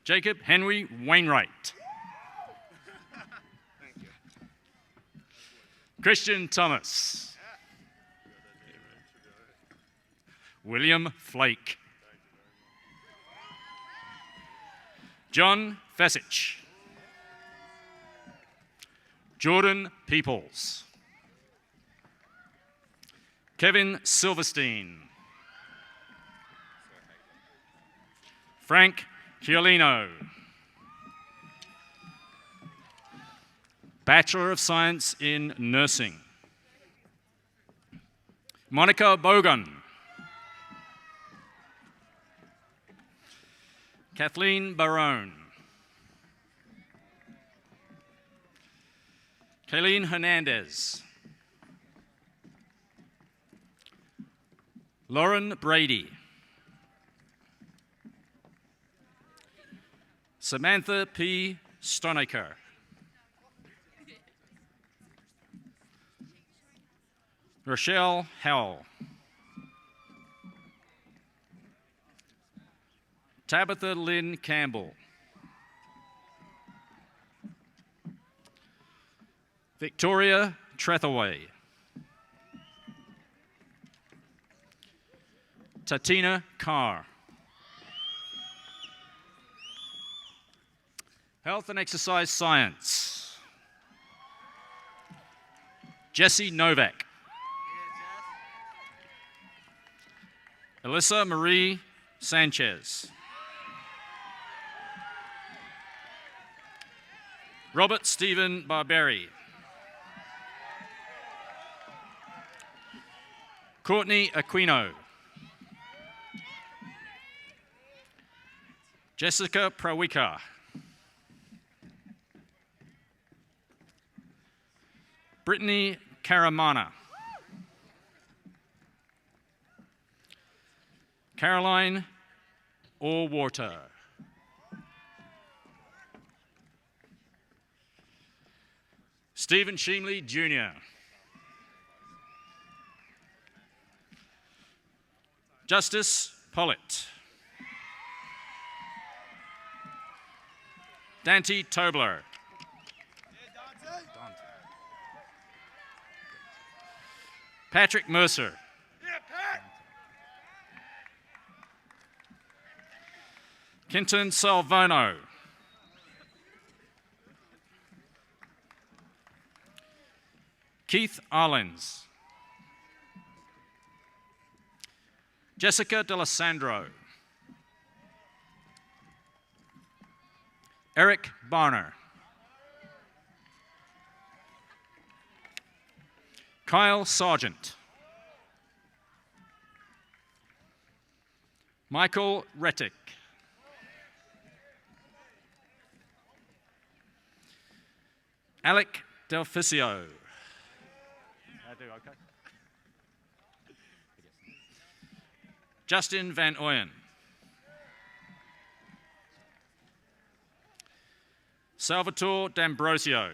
Jacob Henry Wainwright. Christian Thomas. William Flake. John Fessich. Jordan Peoples. Kevin Silverstein. Frank Chiolino. Bachelor of Science in Nursing. Monica Bogan. Kathleen Barone. Kayleen Hernandez. Lauren Brady. Samantha P. Stonecker. Rochelle Howell. Tabitha Lynn Campbell. Victoria Trethaway. Tatina Carr. Health and Exercise Science. Jesse Novak. Alyssa Marie Sanchez. Robert Stephen Barberi. Courtney Aquino. Jessica Prawika. Brittany Karamana. Caroline Orwater. Stephen Sheemley Jr. Justice Pollitt. Dante Tobler. Patrick Mercer. Kenton Salvono. Keith Arlens. Jessica D'Alessandro. Eric Barner. Kyle Sargent. Michael Rettick. Alec Delficio. I do, okay. Justin Van Oyen. Salvatore D'Ambrosio.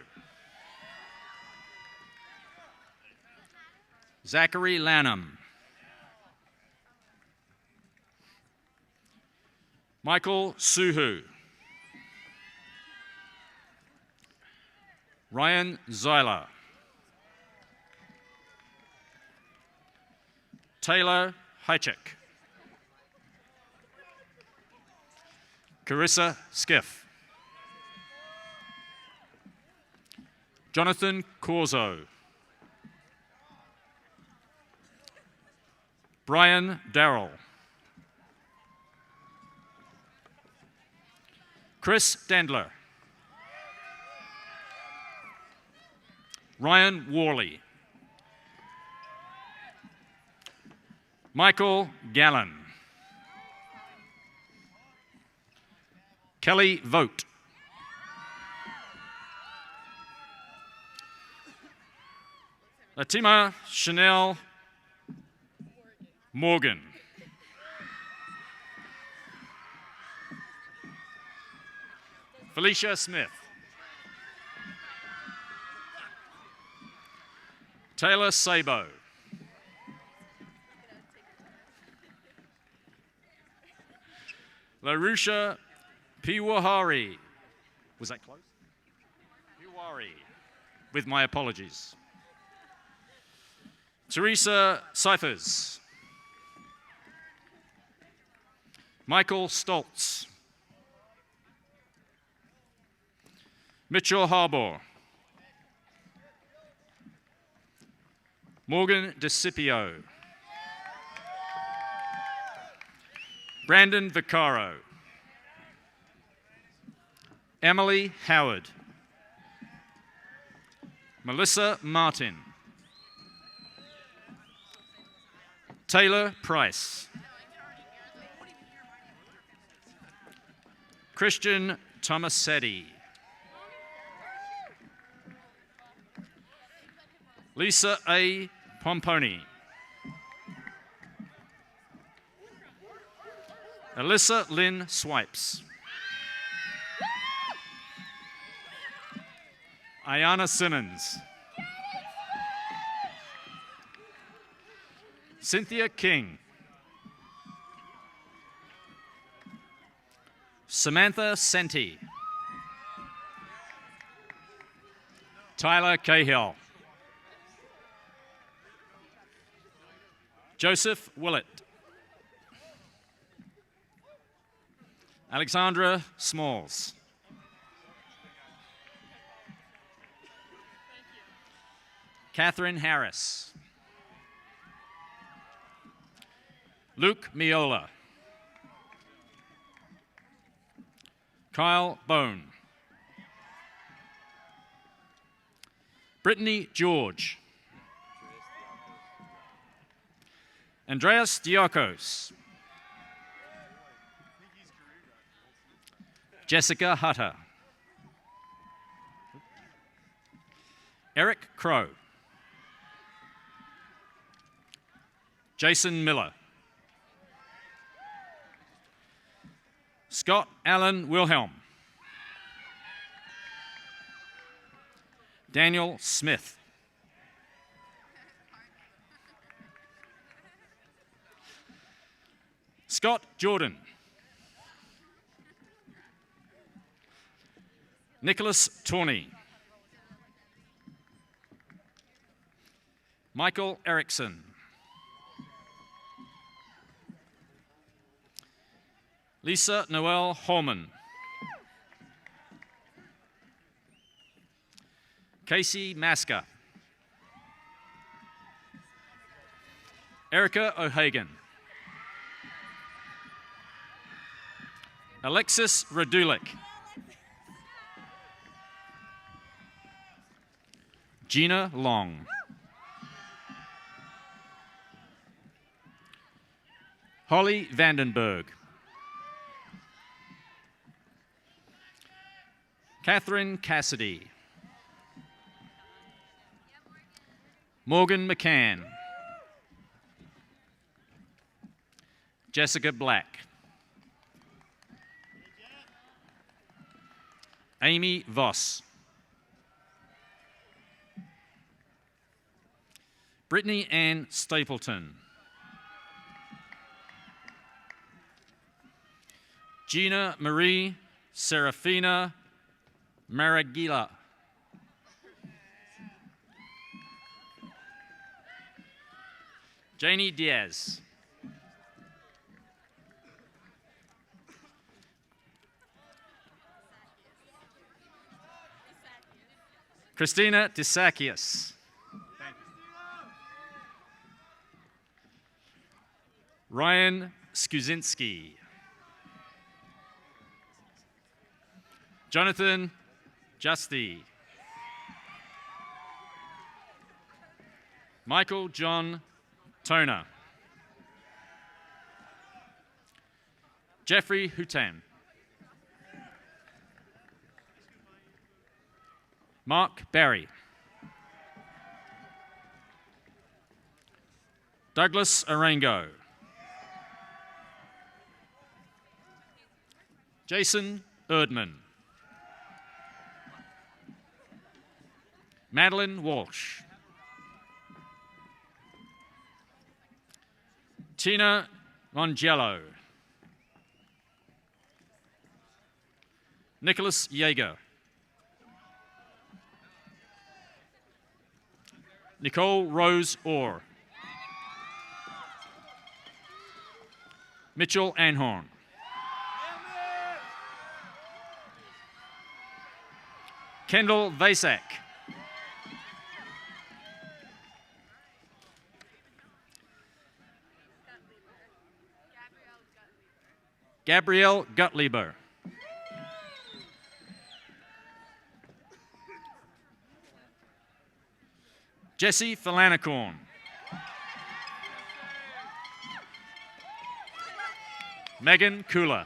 Zachary Lanham. Michael Suhu. Ryan Zyler. Taylor Hychek. Carissa Skiff. Jonathan Corzo. Brian Darrell. Chris Dendler. Ryan Worley. Michael Gallen. Kelly Vogt. Latima Chanel Morgan. Felicia Smith. Taylor Sabo. Larusha Piwahari. Was that close? Piwari. With my apologies. Teresa Cyphers. Michael Stoltz. Mitchell Harbour. Morgan DeCipio. Brandon Vaccaro. Emily Howard. Melissa Martin. Taylor Price. Christian Tomasetti. Lisa A. Pomponi. Alyssa Lynn Swipes. Ayana Simmons. Cynthia King. Samantha Senti. Tyler Cahill. Joseph Willett. Alexandra Smalls. Catherine Harris. Luke Miola. Kyle Bone. Brittany George. Andreas Diakos. Jessica Hutter. Eric Crow. Jason Miller. Scott Allen Wilhelm. Daniel Smith. Scott Jordan. Nicholas Tawney. Michael Erickson. Lisa Noel Holman. Casey Maska. Erica O'Hagan. Alexis Radulik. Gina Long. Holly Vandenberg. Catherine Cassidy. Morgan McCann. Jessica Black. Amy Voss. Brittany Ann Stapleton. Gina Marie Serafina Maragila. Janie Diaz. Christina Disakias. Ryan Skuzinski. Jonathan Justy. Michael John Toner. Jeffrey Hutan. Mark Barry. Douglas Arango. Jason Erdman. Madeline Walsh. Tina Mongello. Nicholas Yeager. Nicole Rose Orr. Mitchell Anhorn. Kendall Vasak. Gabrielle Gutlieber. Jesse Falanicorn. Megan Kula.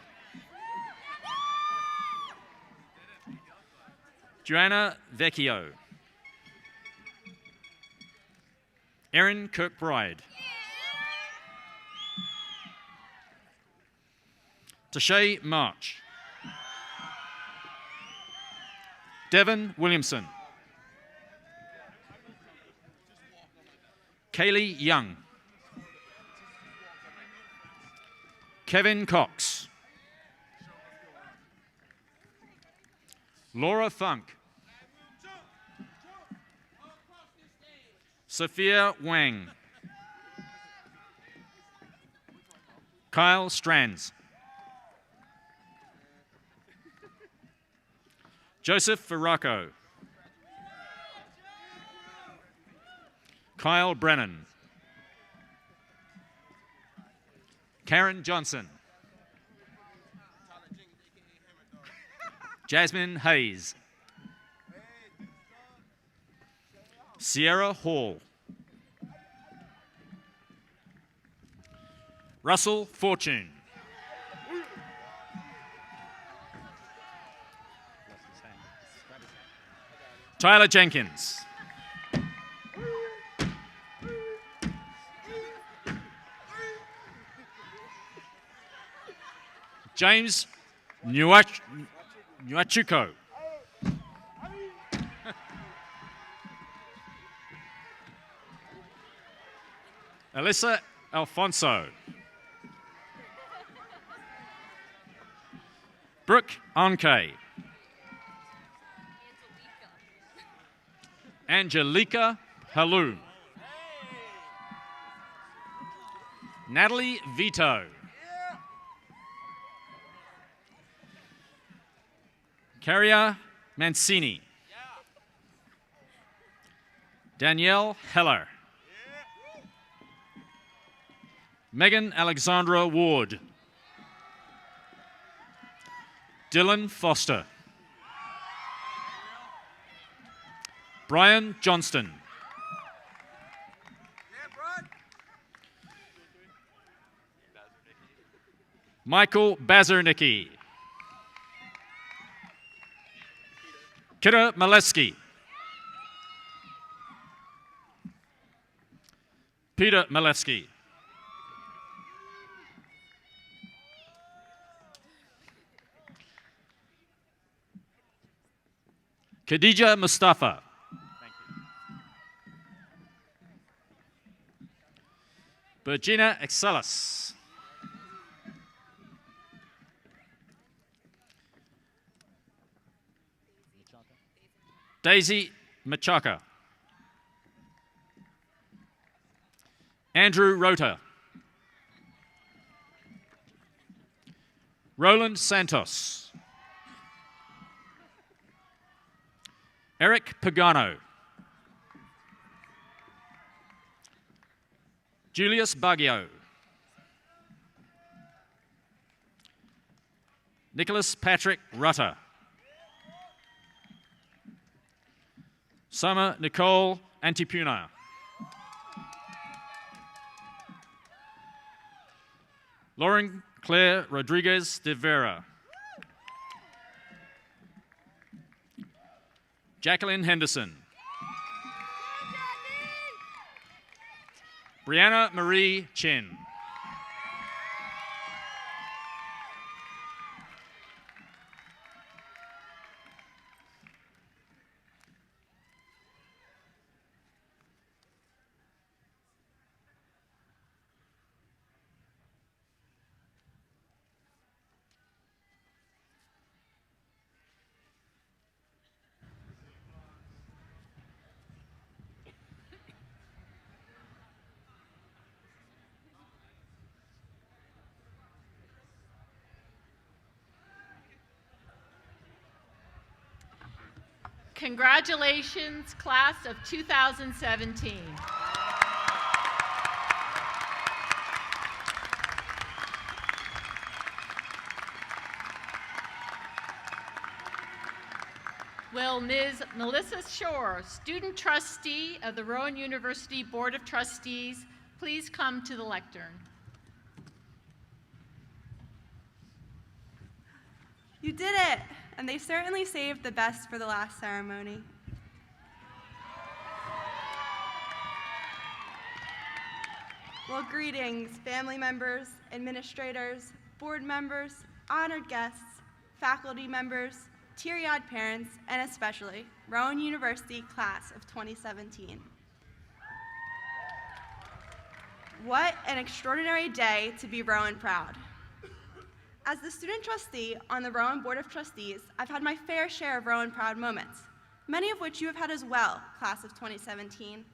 Joanna Vecchio. Erin Kirkbride. Tashay March. Devon Williamson. Kaylee Young. Kevin Cox. Laura Funk. Sophia Wang. Kyle Strands. Joseph Farraco. Kyle Brennan. Karen Johnson. Jasmine Hayes. Sierra Hall. Russell Fortune. Tyler Jenkins. James Nuachuko. Alyssa Alfonso. Brooke Onke. Angelica Halou. Natalie Vito. Carria Mancini. Danielle Heller. Megan Alexandra Ward. Dylan Foster. Brian Johnston. Michael Bazernicki. Kira Maleski. Peter Maleski. Khadija Mustafa. Virginia Excelis. Daisy Machaka. Andrew Rota. Roland Santos. Eric Pagano. Julius Baggio. Nicholas Patrick Rutter. Summer Nicole Antipuna. Lauren Claire Rodriguez de Vera. Jacqueline Henderson. Brianna Marie Chin. Congratulations, class of 2017. Will Ms. Melissa Shore, student trustee of the Rowan University Board of Trustees, please come to the lectern? You did it, and they certainly saved the best for the last ceremony. Well, greetings, family members, administrators, board members, honored guests, faculty members, teary-eyed parents, and especially Rowan University class of 2017. What an extraordinary day to be Rowan proud. As the student trustee on the Rowan Board of Trustees, I've had my fair share of Rowan proud moments, many of which you have had as well, class of 2017.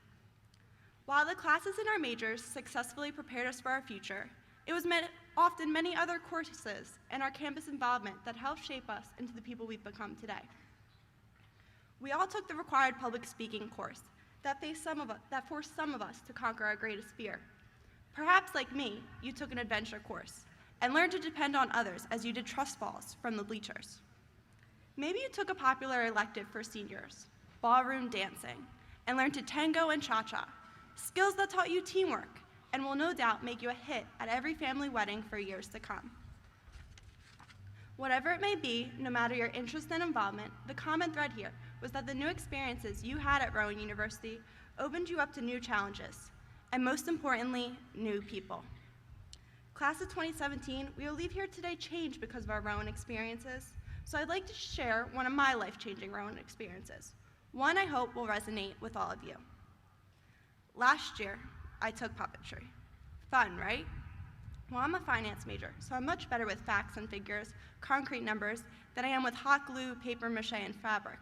While the classes in our majors successfully prepared us for our future, it was often many other courses and our campus involvement that helped shape us into the people we've become today. We all took the required public speaking course that forced some of us to conquer our greatest fear. Perhaps, like me, you took an adventure course and learned to depend on others as you did trust falls from the bleachers. Maybe you took a popular elective for seniors, ballroom dancing, and learned to tango and cha-cha, skills that taught you teamwork and will no doubt make you a hit at every family wedding for years to come. Whatever it may be, no matter your interest and involvement, the common thread here was that the new experiences you had at Rowan University opened you up to new challenges, and most importantly, new people. Class of 2017, we will leave here today changed because of our Rowan experiences, so I'd like to share one of my life-changing Rowan experiences, one I hope will resonate with all of you. Last year, I took puppetry. Fun, right? Well, I'm a finance major, so I'm much better with facts and figures, concrete numbers, than I am with hot glue, paper mache, and fabric.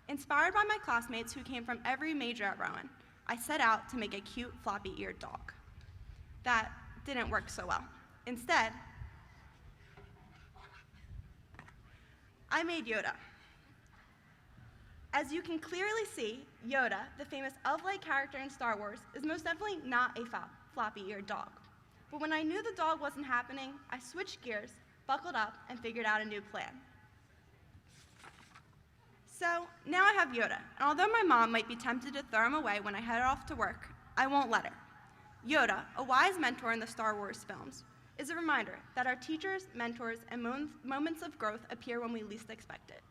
Inspired by my classmates who came from every major at Rowan, I set out to make a cute floppy-eared dog. That didn't work so well. Instead, I made Yoda. As you can clearly see, Yoda, the famous elf-like character in Star Wars, is most definitely not a floppy-eared dog. But when I knew the dog wasn't happening, I switched gears, buckled up, and figured out a new plan. So now I have Yoda, and although my mom might be tempted to throw him away when I head off to work, I won't let her. Yoda, a wise mentor in the Star Wars films, is a reminder that our teachers, mentors, and moments of growth appear when we least expect it,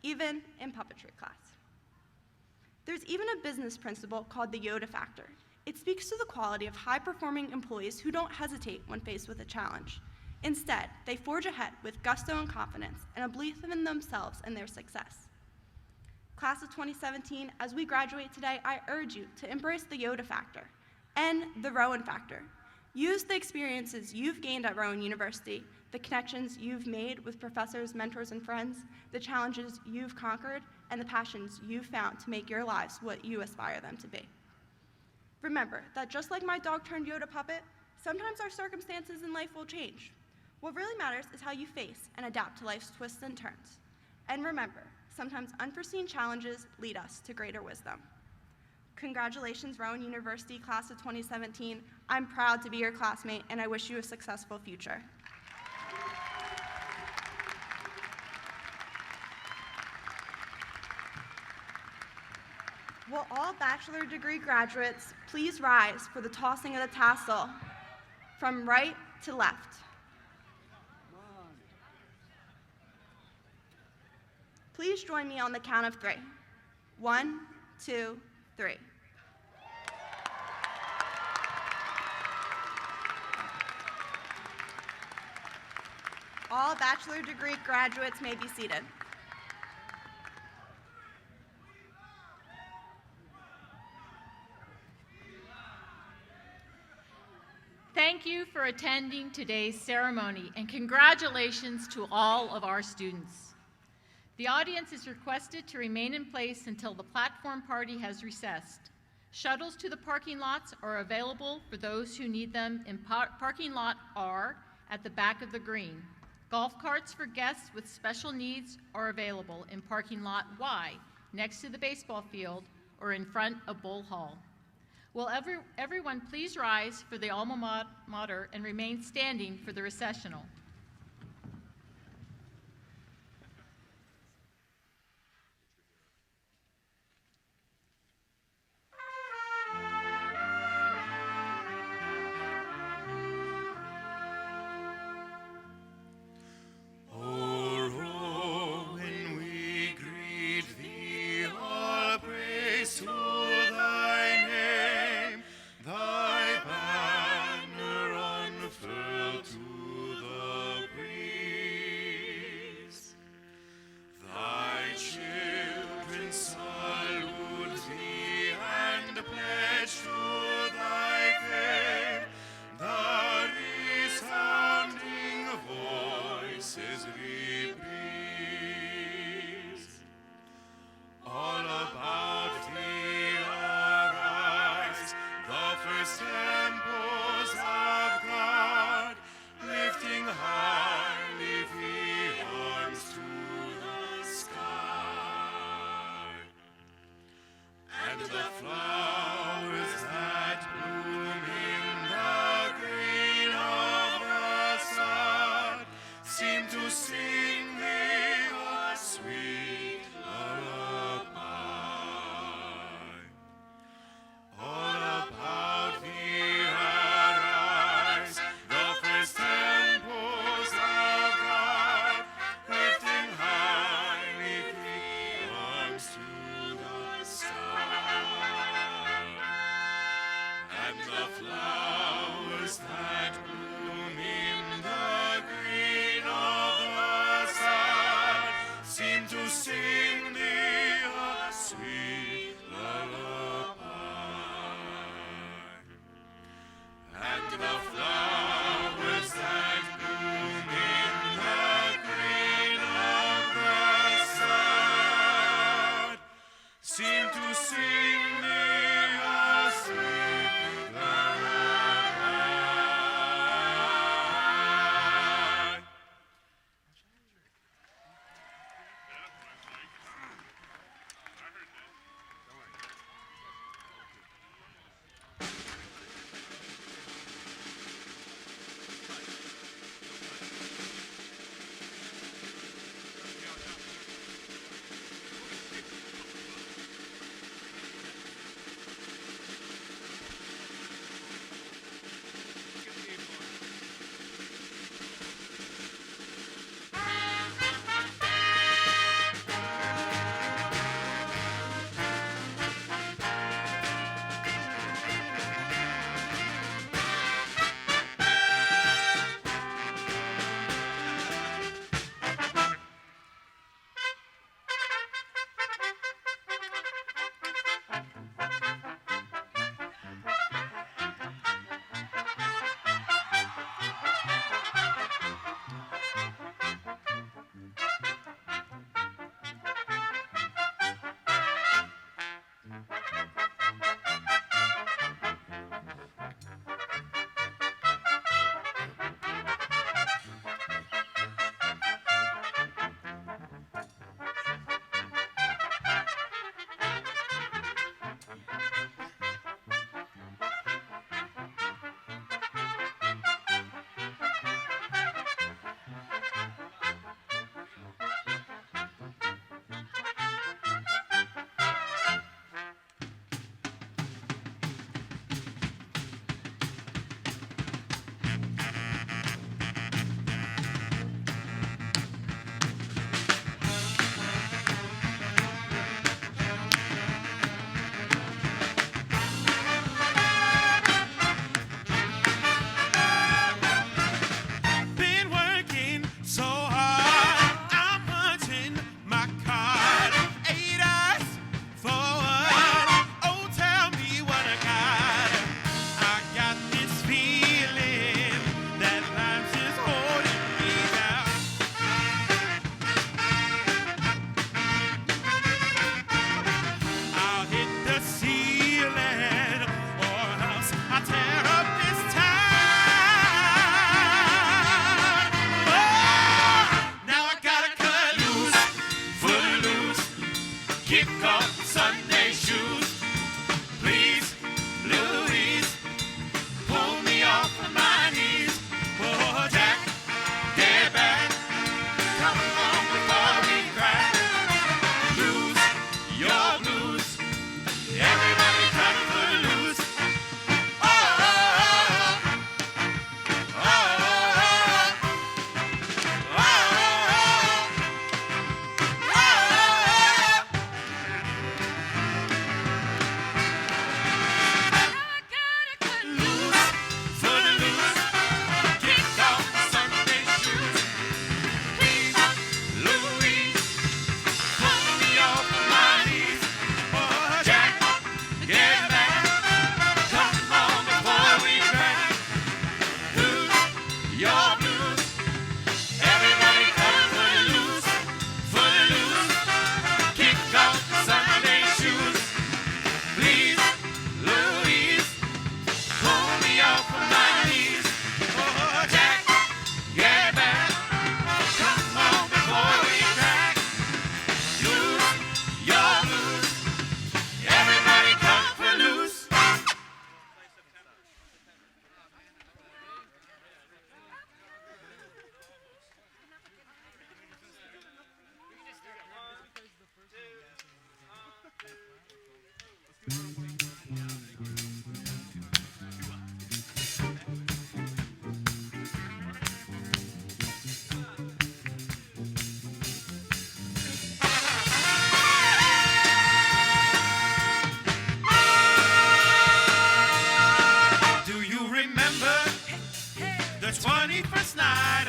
even in puppetry class. There's even a business principle called the Yoda factor. It speaks to the quality of high-performing employees who don't hesitate when faced with a challenge. Instead, they forge ahead with gusto and confidence and a belief in themselves and their success. Class of 2017, as we graduate today, I urge you to embrace the Yoda factor and the Rowan factor. Use the experiences you've gained at Rowan University, the connections you've made with professors, mentors, and friends, the challenges you've conquered, and the passions you've found to make your lives what you aspire them to be. Remember that just like my dog turned Yoda puppet, sometimes our circumstances in life will change. What really matters is how you face and adapt to life's twists and turns. And remember, sometimes unforeseen challenges lead us to greater wisdom. Congratulations, Rowan University Class of 2017. I'm proud to be your classmate, and I wish you a successful future. Will all bachelor degree graduates please rise for the tossing of the tassel from right to left? Please join me on the count of 3. 1, 2, 3. All bachelor degree graduates may be seated. Thank you for attending today's ceremony, and congratulations to all of our students. The audience is requested to remain in place until the platform party has recessed. Shuttles to the parking lots are available for those who need them in parking lot R at the back of the green. Golf carts for guests with special needs are available in parking lot Y next to the baseball field or in front of Bull Hall. Will everyone please rise for the alma mater and remain standing for the recessional. O Rowan, we greet thee, all praise to thy name. Thy banner unfurled to the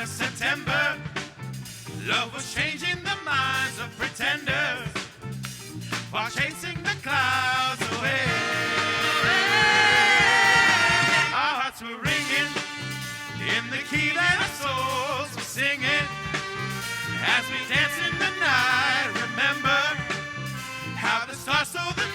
of September, love was changing the minds of pretenders while chasing the clouds away. Our hearts were ringing in the key that our souls were singing as we danced in the night. Remember how the stars stole the